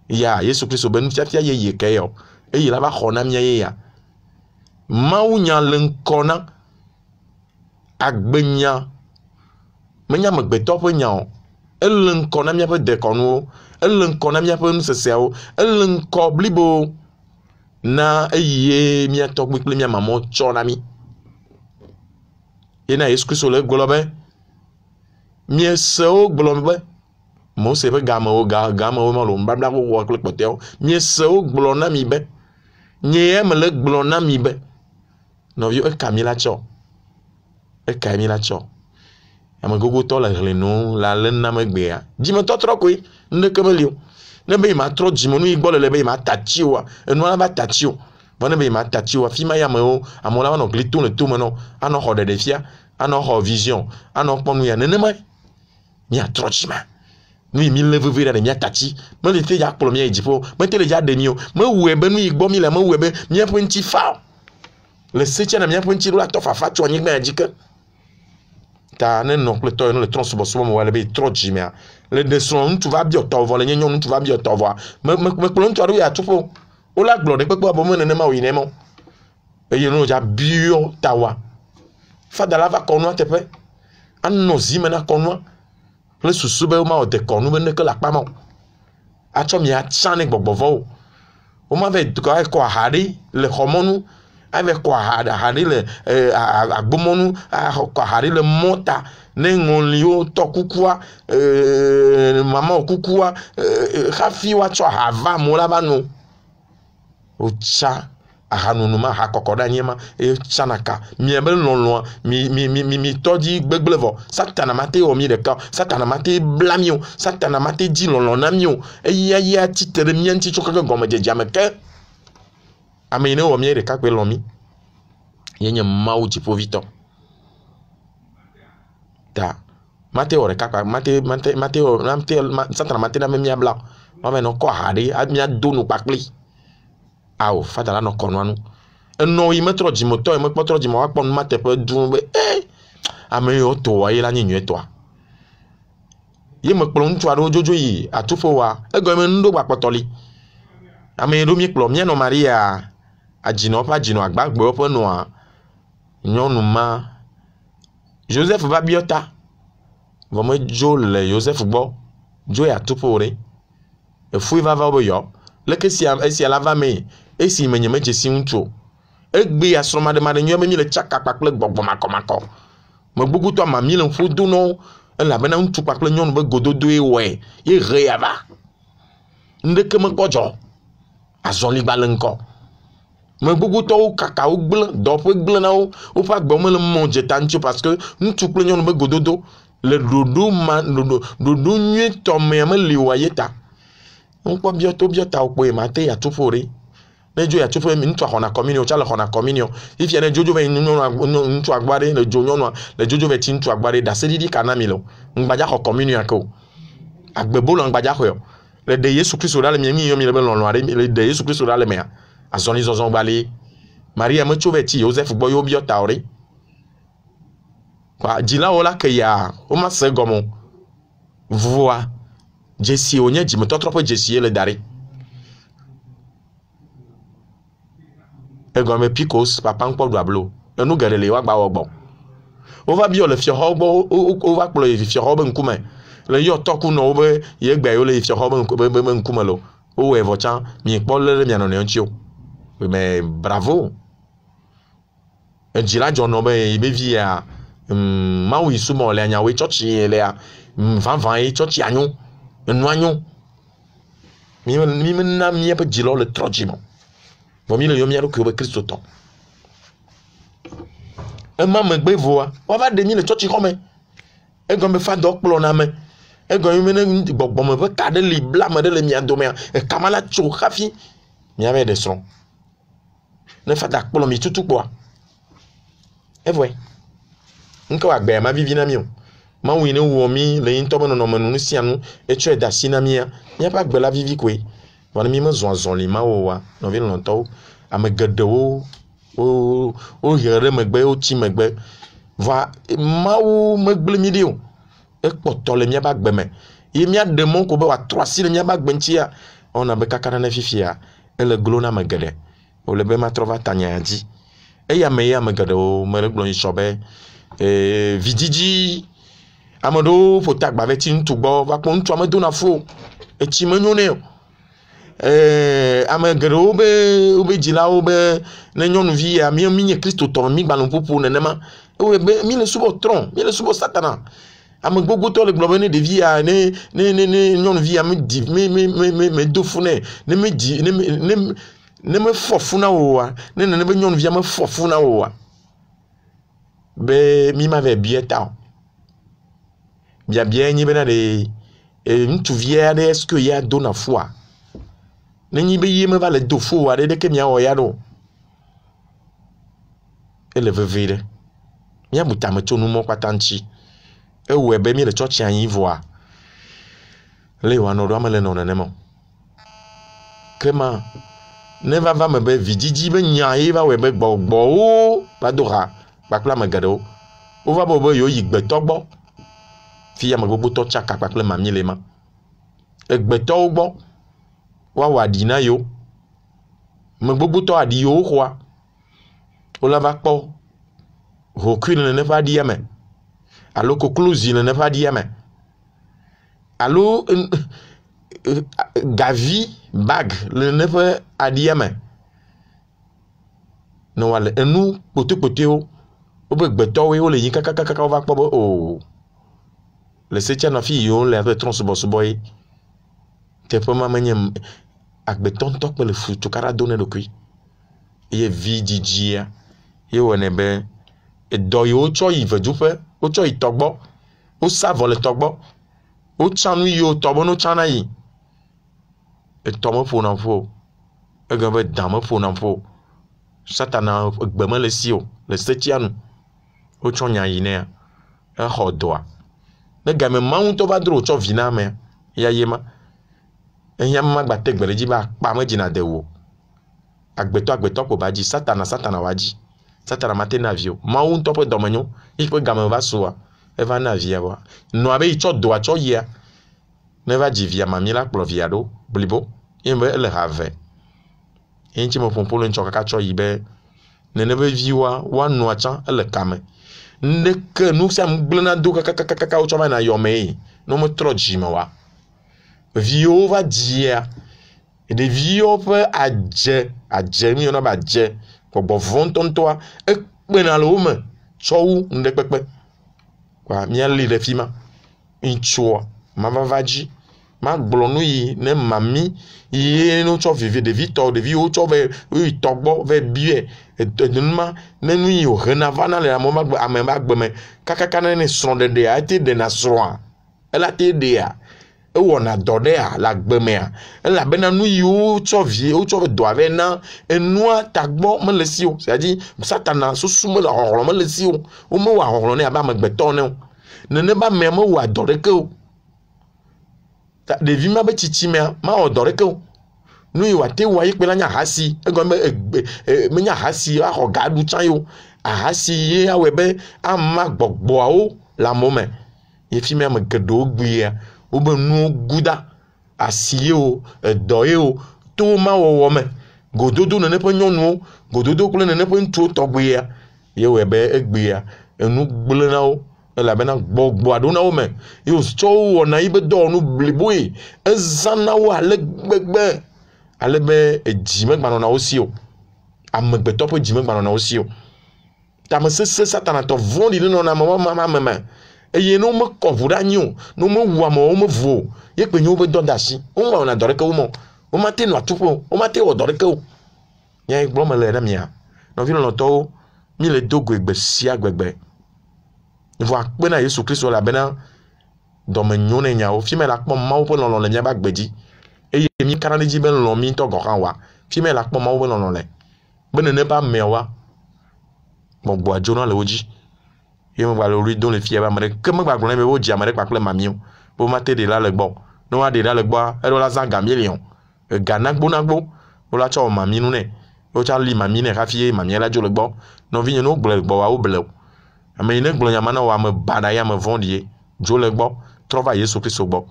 ya Yesu Kristo be nufiafia ye ke yɔ eye la va xɔ na mia ye ya Mawu nya le ŋkɔ na agbenya menya amegbetɔ ƒe nya o ele ŋkɔ na miaƒe dekɔnuwo ele ŋkɔ na miaƒe nuseseawo ele ŋkɔ blibo na eye miatɔgbi kple mia mamawo tsɔ na mi yena Yesu Kristo le gblɔ be miesewo gblɔ be Mose ƒe gamewo ma lo mbabla wɔ kple kpɔtɔewo miesewo gblɔ na mi be nye ya me le gblɔ na mi be nɔviwo eka mi la tsɔ ame gogotɔ le ɣli nu la le na megbea dzimetɔtrɔ koe ndeke meli o ne be ma trɔ dzimenu yi gbɔ le be ma tati o enu la va tati o ne be ma tati o fi ma ya amewo la va nɔ gli to le to me no anɔ xɔ ɖeɖefia anɔ xɔ vision anɔ kpɔ nu ya nenema mia trɔ dzima nu yi mi le veve ɖe mia tati me le te ya kplɔ mia yi dziƒo me te le ya ɖe mi o me wue be nu yi gbɔ mi le me wue be mia ƒe ŋuti fa le setsia na mia ƒe ŋuti la tɔ fafa tso anyigba ya dzi ke ta ne nɔ kple tɔ ye no le trɔ subɔsubɔ me wa le be trɔ dzimea le de srɔ̃ ŋutsu va biɔ tɔvɔ le nye nyɔnu ŋutsu va biɔ tɔvɔa me kplɔ ŋutsu aɖewo ya tuƒo wo la gblɔ ɖe kpekpe abo me nenema o yi ne ma eye no dza biɔ tawa fada la va kɔnua teƒe anɔ zi me na kɔnua kple susu be ma de kɔnu be neke le akpa ma atsɔ mi atsa ne gbɔgbɔvɔwo wo ma ve kɔ aha ɖe le xɔmɔnu ave kɔ aha ɖe le agbomɔnu kɔ aha ɖe le mɔta ne ŋɔliwo tɔ kukua mamawo kukua hafi woatsɔ aha va mo la va no wotsa aha nunu ma aha kɔkɔ ɖe anyi ma eye tsana ka miabe lɔlɔa mi tɔdzi gbegble vɔ satana mate wɔ mi ɖeka satana mate bla mi o satana mate dzi lɔlɔ na mi o eya tsitre ɖe mia ŋuti tso keke gɔmedzedzea me ke ame yi ne wɔ mia ɖeka kpe lɔ mi ye nye Mawu dziƒovitɔ ta mate wɔ ɖeka kpa satana mate na me miabla ma me nɔ kɔ aha ɖe miado nu kpakpli awo fada la nɔ kɔnua nu enɔ yi metrɔ dzimotɔ yi mekpɔtrɔ dzime woakpɔ nu ma teƒe du be ame yiwo tɔa ye la nye nyuietɔa ye mekplɔ ŋutsu aɖewo dzodzo yi atuƒo wa egɔme nuɖo gbakpɔtɔli ame yi ɖo mi kplɔ mianɔ Maria adzinɔ ƒe adzinɔ agbagbewo ƒe nɔa nyɔnu ma Joseph va biɔ ta vɔ me dzo le Joseph gbɔ dzo ya atuƒo ɖe efui vava be yɔ leke esia la va me esi me nye me dzesi ŋutsu egbe asrɔ̃maɖemaɖe nyuie be mi le tsaka kpakple gbɔgbɔ makɔmakɔ me gbogotɔ ma mi le ƒodo nɔ elabena ŋutsu kpakple nyɔnu be gododoe wɔe ye ɣe ya va ndeke mekpɔ dzɔ azɔli gba le ŋkɔ me gbogbo to kaka o gble do pe gble na o pa gbo me le mo je tan tio parce que ntu kple nyɔnu be gododo le dodo ma dodo nyui to me li wa yeta on po biota o po ma te ya tufore ne jo ya tufore mi ntu ahona communion cha le hona communion if ya ne jojo ve ntu agbare le jo nyɔnu le jojo ve ti ntu agbare da se didi kana mi lo ngbaja ho communion ko agbebolo ngbaja ho yo le de Yesu Christ da le mi yo mi le be lon are le de Yesu Christ da le me azoni zozon gbale Maria me tso ve ti Joseph gbo yo biota ore kwa jila ola ke ya o ma se gomo voa Jessie onye ji me totropo Jessie le dare e go me picos papa npo do ablo enu gere le wa gba wo gbo o va bi o le fi ho gbo o va plo e fi ho be nkume le yo toku no be ye gba yo le fi ho be nkume lo o we vo chan mi po le mi anone nchi o mais bravo e jila jono be vi ya ma wi su mo le anya we church le ya van e church anyu enu anyu mi na mi pe jilo le trojimo bo mi le yo mi aro ko be Kristo to e ma me gbe voa wa ba de mi le church ko me e go me fa do kplo na me e go mi ne gbogbo me be ka de li bla me de le mi ado me e kamala chu khafi mi ave de son ne fa da kplo mi tutu po e voe nka wa gbe ma vivi na mi o ma wi ne wo mi le yin to no manu si anu e tue da si na mi ya pa gbe la vivi kwe wa mi me zon li ma wo wa no vi lon to amegede o here megbe o ti megbe va ma wo megble mi di o e poto le mi ba gbe me ye mi ade mon ko be wa 3 si le mi ba gbe nti ya ona be kakana na fifia e le glo na megede o le be ma trova tanya ji e ya megede o me le glo ni sobe vidiji amado fota gba veti ntu gbo va pon ntu amado na fo e ti menyo ne amegede obe jila obe ne nyonu vi ya mi nye Kristo to mi gba no popo nenema e be mi le subo tron mi le subo satana amegbogo to le gbo ne de vi ya ne nyonu vi ya mi di me do fune ne me di ne me fofuna wo wa ne be nyonu vi ya me fofuna wo wa be mi m'avait bien tant bien ni bena de ntu vier de est-ce que ya dona foi ne ni be yeme va le do foi de que mi o ya do ele vevire mi abuta me tonu mo kwatanchi e wo ebe mi le church an ivoa le wa no do amele no ne mo kema ne va me be vidiji be nya e va we be gbogbo o ba dora kpakpla megado o va bobo yo yigbeto gbo fi ya megbobo to chaka kpakpla mami le ma egbeto gbo wa wadina yo megbobo to adi yo kwa o la va po ho kwin ne fa di yame alo conclusion ne fa di yame alo gavi bag le ne fa adi yame no wale enu pote o obe gbeto we o le yin kaka o va po o le setia na fi yo le ave tron subo yi te po ma manyem agbeton tok pe le futu kara donne do kui ye vidijia ye wonebe e do yo cho yi vedupe o cho yi togbo o savo le togbo o chanu yo tobo no chana yi e tomo fo na fo e gabe damo fo na fo satana gbeme le si o le setianu o chonya yine e hodoa ne game maun to ba dro cho vina me ya yema e yama gba tegbere ji ba pa meji na dewo agbeto ko baji satana waji satana mate na vio maun to pe domenyo ipe game va soa e va na via wa no abe cho doa cho ya ne va ji via mamila ploviado blibo yembe le have enchi mo pompolo ncho kaka cho yibe ne be viwa wa no acha le kame ndeke nu sam glena do kaka o choma na yome no mo trojima wa vio va dia e de vio pe aje mi ona ba je gbogbo vonton to e pe na lo me chowu nde pepe kwa mi ali le fima incho ma va vaji ma gblɔ nu yi ne mami ye no tsɔ vivi ɖevi wo tsɔ ve tɔgbɔ ve bie enuma ne nu yi o hena va na le ame ma gbe me kakaka ne srɔ̃ɖeɖea ete ɖena srɔ̃a ela te ɖea ewɔna dɔ ɖea le agbe mea elabena nu yi wotsɔ ve dɔa ve na enua tagbɔ mele si o c'est-à-dire satana susu mele xɔxlɔ mele si o womewɔ xɔxlɔ ne abe amegbetɔ ne o nene ba mea mewɔ dɔ ɖeke o ɖevi ma be tsitsi mea ma wɔ dɔ ɖeke o nu yi wate wɔ yi kpela nya hasi egɔme me nya hasi axɔ ga ɖu tsã yo ahasi ye awɔe be ama gbɔgbɔawo le amewo me ye fi me ame geɖewo gbia wobe nuwo guda asi ye o edɔ ye o to ma wɔwɔ me gododo nene ƒe nyɔnuwo gododo kple nene ƒe ŋutsuwo tɔgbea ye wɔe be egbea enu gblẽ na wo elabena gbɔgbɔ aɖewo na wo me ye wotsɔ wo wɔna yi be dɔwɔnu bliboe ezãna wo ale gbegbe ale be edzi megbanɔ na wo si o amegbetɔ ƒe dzi megbanɔ na wo si o tamesese satanatɔ vɔ̃ɖi ne nɔna ame me eye ne womekɔ ʋu ɖe anyi o ne womewu amewo womevu o ye kpe nye wobe dɔ de asi womewɔna dɔ ɖeke wo me o womate nɔ atuƒe o womate wɔ dɔ ɖeke o nya gblɔm mele ɖe mia nɔvi lɔlɔtɔwo mi le dogoe gbe sia gbegbe vɔ akpe na Yesu Kristo elabena dɔme nyo ne nyawo fi me la kpɔ Mawu ƒe lɔlɔ le miabe agbe dzi eye mi kana ɖe dzi be lɔlɔ mi ŋutɔ gɔ hã wa fi me la kpɔ Mawu ƒe lɔlɔ le be nene be ameawoa gbɔgbɔa dzona le wo dzi ye me gba le wli do le fia be ame ɖeke megba gblɔ ne be wodzi ame ɖe kpakple mamiwo be womate ɖe la le gbɔ ne woaɖe la le gbɔa eɖo la zã ga million ga nagbo wola tsɔ wɔ mami nu nɛ wotsa li mami nɛ hafi ye mamia la dzo le gbɔ nɔvi nye ne wogblɔ le gbɔ wa woble o ame yi ne gblɔ nyama na wɔ ame baɖa ye ame vɔ̃ɖi ye dzo le gbɔ trɔ va Yesu Kristo gbɔ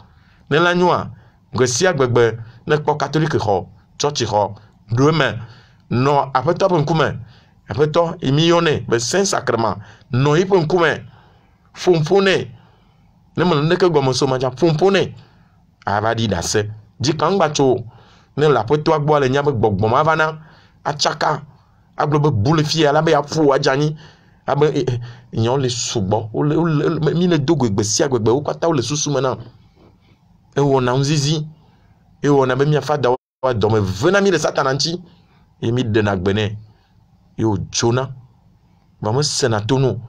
ne la nyoa gbe sia gbegbe ne kpɔ katolike xɔ tsɔtsi xɔ ɖo me nɔ aƒetɔ ƒe ŋkume aƒetɔ mi yɔnɛ be Saint Sacrement nɔ yi ƒe ŋkume ƒoƒo nɛ ne mele neke gɔme so madza ƒoƒo nɛ ava ɖi ɖase dzika ŋgba tso ne le aƒetɔa gbɔ le nya be gbɔgbɔ ma va na atsaka agblɔ be bu le fia la be aƒu adze anyi abe nyawo le sugbɔ mi le dogo gbe sia gbegbe wo katã wo le susu me na ewɔna ŋuzizi ewɔna be miafa da wa dɔme ve na mi le satana ŋuti ye mi ɖena gbe nɛ ye wodzona va me sena to no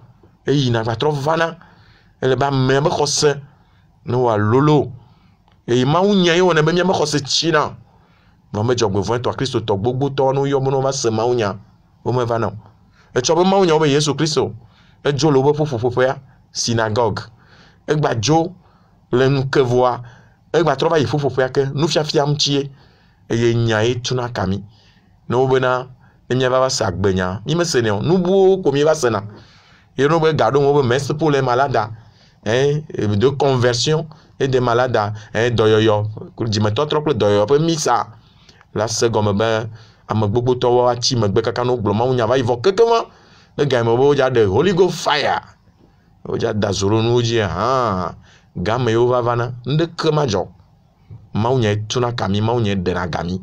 eyina gbatrɔ vana ele be ame be xɔse ne woalolo eye Mawu nya ye wɔna be miabe xɔse tsina va me dzɔgbevɔ̃etɔ kristotɔ gbogbotɔ ne woyɔ be ne wova se Mawu nya womeva na o etsɔ be Mawu nya wo be Yesu Kristo edzo le wobe ƒuƒoƒea synagogue egba dzo le nukevɔa egba trɔ va yi ƒuƒoƒea ke nufiafia ŋutie eye nya ye tuna kami ne wo bena ne miava va se agbenya mi mese ne o nubuwo ko mi va sena ye no be ga ɖo wo be messe pour les malades de conversion et des malades dɔyɔyɔ dzimetɔtrɔ kple dɔyɔyɔ ƒe misa la se gɔme be ame gbogbotɔwo atsi megbe kaka no gblɔ Mawu nya va yi vɔ kekema ne game be wodza ɖe Holy Ghost fire wodza da zoro nuwo dzi hã game yewo vava na ŋɖeke ma dzɔ Mawu nya tuna kami Mawu nya ɖena gami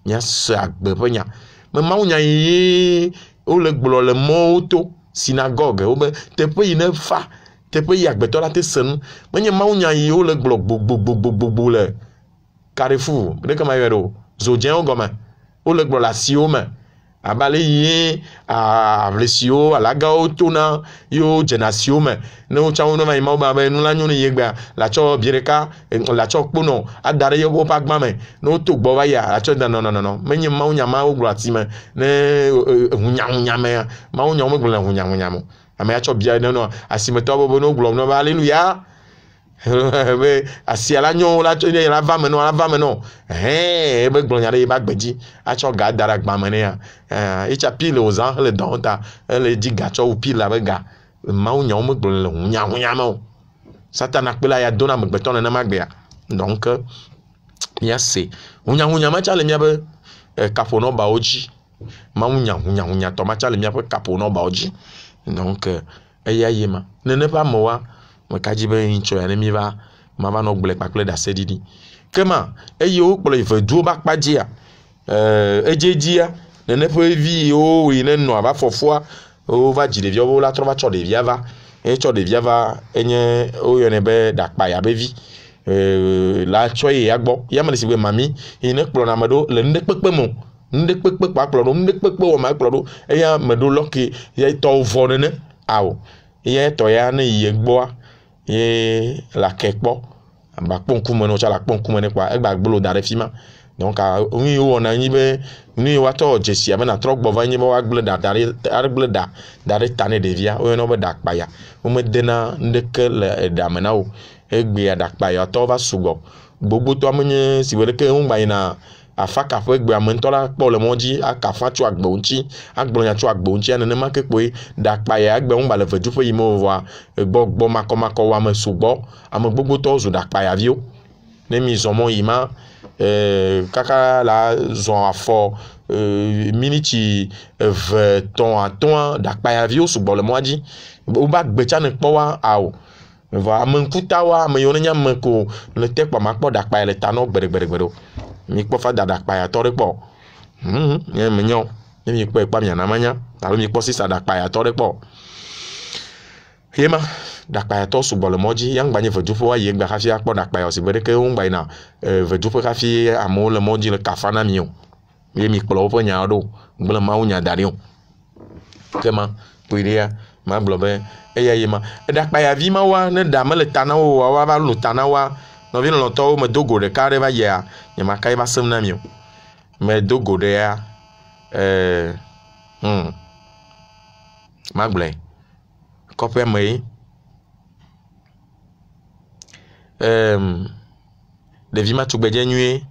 miase agbe ƒe nya me Mawu nya ye wole gblɔ le mɔwo to synagogue wo be teƒe yi ne fa teƒe yi agbetɔ la te se nu menye Mawu nya yi wole gblɔ gbogbogbogbogbo le Carrefour ɖeke ma yɔ ɖo zodzewo gɔme wole gblɔ le asiwo me abale yi avlesiwo alagawo tona yo dzena asiwo me ne wotsã wo ne va yi Mawu be nu la nyo ne ye gbea la tsɔ bie ɖeka la tsɔ kponɔ ada ɖe woƒe agba me ne woto gbɔ va yia la tsɔ da nɔnɔnɔnɔ menye Mawu nya ma wo gblɔ asi me ne hunyahunya mea Mawu nya wo megblɔ le hunyahunya me ame ya tsɔ bia ne no asimetɔ be ne wogblɔ no be aleluya be asia la nyo la tsɔ ne la va me no ebe gblɔ nya ɖe ye ba gbedzi atsɔ ga da ɖe agba me ne ya etsa pile o zã hele dɔ ta ele dzi ga tsɔ wu pile be ga Mawu nya wo megblɔ le hunyahunya me o satana kpe la ya dona amegbetɔ nenema gbea donc mia se hunyahunya ma tsa le mia be kaƒonɔbawo dzi Mawu nya hunyahunya tɔ ma tsa le mia ƒe kaƒonɔbawo dzi donc eya ye ma nene ƒe amewoa meka dzi be ŋtsɔ ya ne mi va ma va nɔ gblẽ kpakple ɖaseɖiɖi kema eye wo kplɔ yi veduwo ba kpa dzia edzedzia nene ƒe vi wo yi ne nɔ ava fɔfoa wova dzi ɖeviawo wo la trɔ va tsɔ ɖevia va etsɔ ɖevia va enye woyɔnɛ be ɖakpaya be vi la tsɔ yi ya gbɔ ya me si be mami yi ne kplɔ na me ɖo le ŋdekpekpe mo ŋdekpekpe kpa kplɔ ɖo ŋdekpekpe wɔ ma kplɔ ɖo eya me ɖo lɔki ya tɔ vɔ nene awo ya tɔ ya ne yi gbɔa ye la kɛ kpɔ ba kpɔ ŋkume no tsa la kpɔ ŋkume ne kpa egba gblo da ɖe fi ma donc nu wɔ na nyi be nu yi wa tɔ dzesi abe na trɔ gbɔ va nyi be wa gble da ɖe ta ne ɖevia wo yɔna be ɖakpaya wo me dena ŋdeke le ɖa me na wo egbea ɖakpaya tɔ va sugbɔ gbogbo tɔ ame nye si be ɖeke ŋu gba yina afaka ƒe gbea me ŋutɔ la kpɔ le mɔ dzi akafa tso agbe ŋuti agblɔ nya tso agbe ŋuti nenema ke kpoe ɖakpaya egbe ŋu gba le veduƒe yi me wòa gbɔ makɔmakɔ wɔ ame sugbɔ ame gbogbo tɔ zu ɖakpaya viwo ne mi zɔ mɔ yi ma kaka la zɔ afɔ miniti 2 3 atɔ̃a ɖakpaya viwo sugbɔ le mɔa dzi wo ba gbetsa ne kpɔ wa awo va ame ŋkutawa ame yiwo ne nye ame ko le te kpɔ ma kpɔ ɖakpaya le ta nɔ gbeɖegbeɖegbe ɖo mi kpɔ fa da ɖakpaya tɔ ɖe kpɔ nye me nyɔ ne mi kpɔ ekpa mia na manya alo mi kpɔ sisa ɖakpaya tɔ ɖe kpɔ ye ma ɖakpaya tɔ sugbɔ le mɔ dzi ya ŋgba nye veduƒe wa yi gba hafi akpɔ ɖakpaya si be ɖeke wo ŋgba yina veduƒe hafi amewo le mɔ dzi le kafa na mi o ye mi kplɔ woƒe nyawo ɖo gble mawu nya da ɖi o ke ma kpoe ɖea ma gblɔ be eya ye ma ɖakpaya vi ma wa ne ɖa me le ta na wo wa va lo ta na wa nɔvi lɔlɔtɔwo me do go ɖeka ɖe va yia nye ma ka va sem na mi o me do go ɖea ma gblɔe kɔƒea me yi ɖevi ma tugbedze nyuie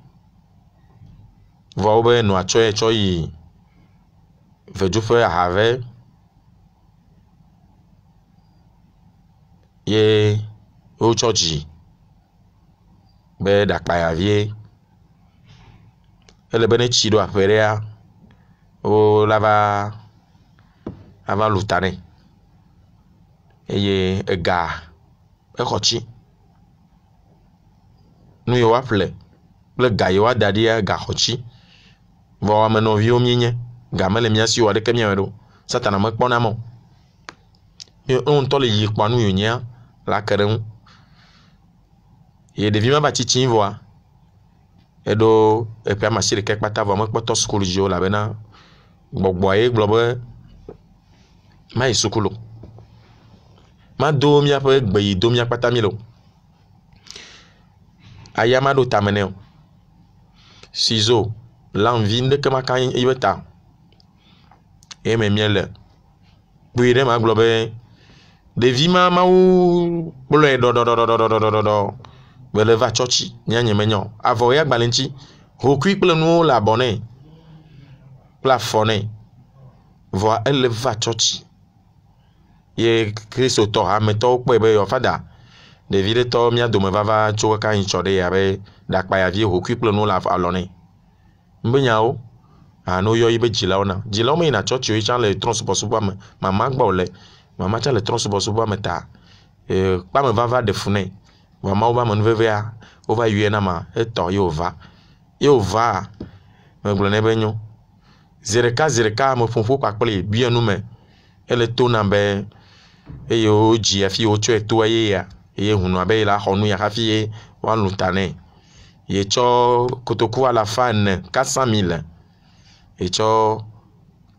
vɔ wo be nɔa tsɔ yi veduƒe ahave ye wo tsɔ dzi be ɖakpaya vie ele be ne tsi ɖo aƒe ɖea wo la va lu ta nɛ eye ega exɔ tsi nu ye wa ƒle kple ga ye wa da ɖia ga xɔ tsi vɔ ame nɔviwo mi nye ga me le mia si o aɖeke mia me ɖo satana me kpɔna mɔ ye ŋutɔ le yi kpɔ nu yonyea la ke ɖe ŋu ye ɖevi ma va tsitsi vɔa eɖo eƒe amasi ɖeka kpata vɔ mekpɔtɔ sukulu dzi o elabena gbɔgbɔa ye gblɔ be ma yi sukulu ma do miaƒe gbe yi do mia kpata mi lo aya ma ɖo tame nɛ o sizo lanvi ŋdeke ma ka yibe ta ye me mie le kpoe ɖe ma gblɔ be ɖevi ma mawu kplɔe ɖɔɖɔɖɔɖɔɖɔɖɔɖɔ bele va tsɔtsi nye me nyɔ avɔ ya gbalẽ ŋuti hokui kple nuwo le abɔ nɛ kple afɔ nɛ vɔ ele va tsɔtsi ye kristotɔ ametɔwo kpɔe be yɔ fada ɖevi ɖe tɔ mia dome vava tso kaka yin tsɔ ɖe abe ɖakpaya vie hokui kple nuwo le alɔ nɛ mbe nyawo no yɔ yi be dzilawo na dzilawo me yina tsɔtsi o yi tsã le trɔ̃subɔsubɔa me mama gbɔ le mama tsã le trɔ̃subɔsubɔa me ta kpame vava ɖe fu nɛ mamawo be amenuvevea wo va yɔe na ma etɔ ye wòva megblɔ nɛ be nyo zi ɖeka ame ƒoƒo kpakple bia nu me ele to na be eye wo dzi afi wo tsɔe toa ye eye hunua be la xɔ nu ya hafi ye wa lu ta nɛ ye tsɔ kotoku 400 400,000 ye tsɔ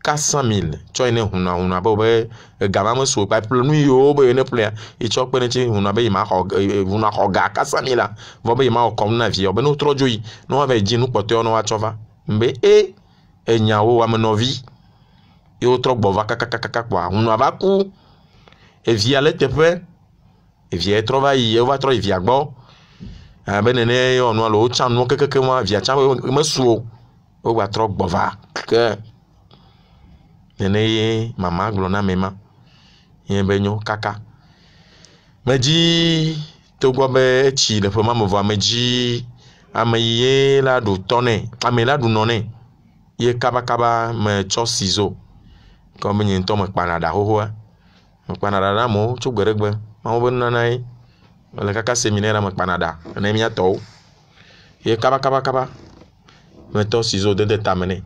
400,000 tsɔ ne hunua be gama me so pa ple nu yo be ne ple ye tsɔ kpe ne tsi hunua be ma xɔ hunua xɔ ga 400,000 la vɔ be ma kɔm na vi be no trɔ dzo yi no wa be dzi nu kpɔtɔ no wa tsɔ va mbe enyawo ame nɔvi ye wo trɔ gbɔ va kakakaka kpɔa hunua va ku evia le teƒe evia trɔ va yi ye va trɔ yi via gbɔ abe nene yɔ nua le wo tsã nu kekeke ma via tsã me su o gba trɔ gbɔ va ke nene ye mama gblɔ na me ma ye be nyo kaka me dzi togbɔ be etsi le ƒe ma me vɔ ame dzi ame ye la ɖo tɔ nɛ ame la ɖu nɔ nɛ ye kabakaba me tsɔ sizo kɔ be nye ŋutɔ me kpana ɖa xoxoa me kpana ɖa na amewo tso gbe ɖe gbe mawo be nunana ye le kaka seminaire me kpana ɖa ne mia tɔwo ye kabakaba me tɔ sizo de tame nɛ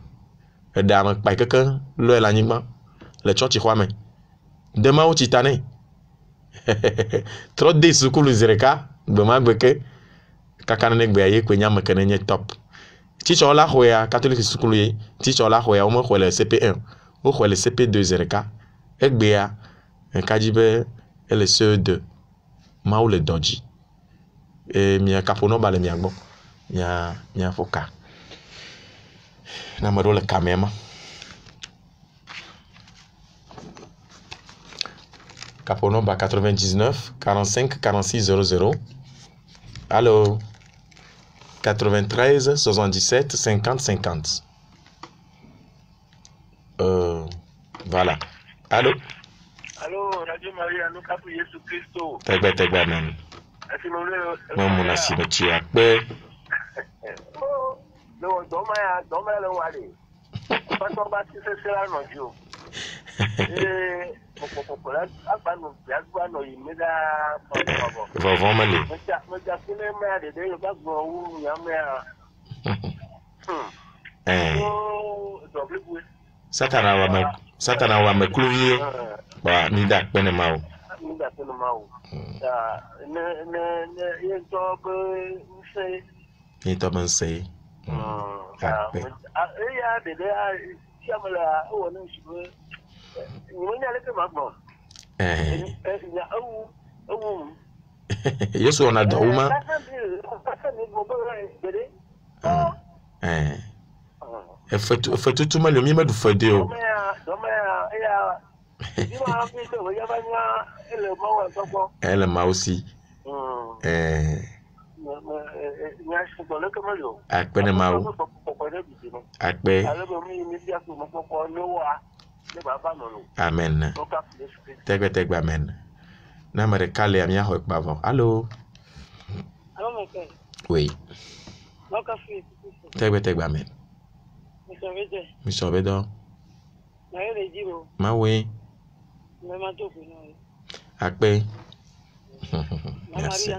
eɖa me kpai keke lɔe le anyigba le tsɔtsi xɔa me de mawo tsi ta nɛ trɔ de sukulu zi ɖeka gbe ma gbe ke kaka ne gbe ye kwenya mekene nye top teacher la hoya catholic school ye teacher la hoya o mo ho le CP1 o ho le CP2 zereka egbe ya kajibe le CE2 ma o le doji mi kapono ba le mi agbo nya foka na mo le kamema Capono ba 99 45 46 00. Allô 93 77 50 50. Voilà. Allô. Allô, Radio Maria, nous capons Jésus Christo. Tegbe même. Moi mon assis me tia pe. Non, doma le wale. Pas on va se faire non Dieu. Popular abano biagwa no imeda Vovon mali. Meja kune me de de ba gbo wu ya me Satana wa me kluvier. Ba ni dak pene mau. Ni dak pene mau. Ya ne ye to be se. Ni to ben se. Ya de de chamala o no shibe. Yesu ona dauma efetu tuma le mi medu fede o ele ma aussi akpene ma o akpe amen tegbe amen na mare kale amia ho pavo allô oui tegbe amen mi sobedo ma oui akpe merci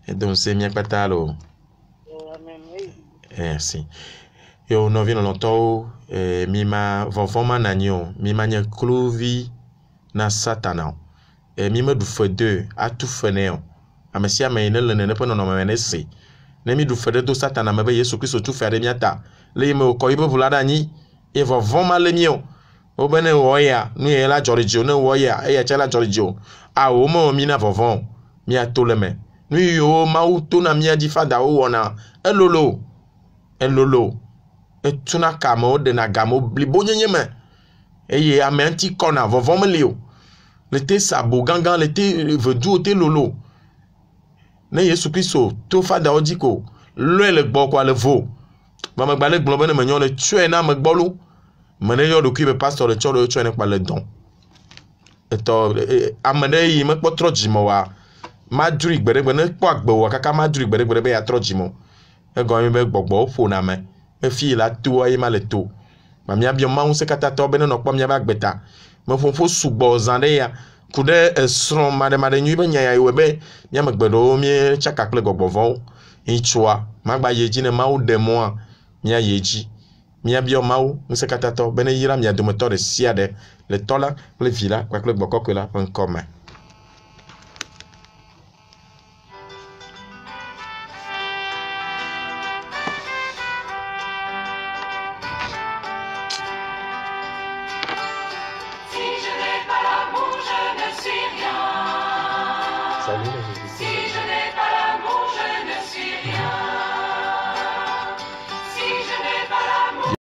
et donc c'est mi patalo merci yo no vino lonto mima vovoma nanyo mima nya kluvi na satana mima du fede atu feneo amesia me ne lene ne pono no me ne se ne mi du fede do satana me be Yesu Kristo tu fere miata le me ko ibo bulada nyi e vovoma le mio o bene wo ya nu ye la jorigio ne wo ya e ya chela jorigio a o mo mi na vovon mi atoleme nu yo ma uto na mi adi fada o wona elolo etuna kamo de na gamo blibonyenye me eye amenti kona vovom leo lete sabo gangan lete vedu te lolo ne Yesu Kristo to fada odiko le gbo kwa le vo mama gba le gbo ne menyo le tue na me gbolu mene yo do ki be pastor le choro tue ne pa le don eto amene yi me potro jimo wa maduri gbere ne po agbo wa kaka maduri gbere be ya trojimo e go mi be gbogbo fo na me me fi la to ayi ma le to ma mi abio ma unse kata to be no kpom ya ba gbeta me fofo sugbo zande ya kude esron made nyu be nya ya webe nya me gbedo mi chaka kle gogbovon ichua magba yeji ne ma u demo a mi ayeji mi abio ma unse kata to be ne yira mi adomoto de siade le tola le vila kwa kle gboko la en commun. Si je n'ai pas l'amour, je ne suis rien. Salut les Jésus.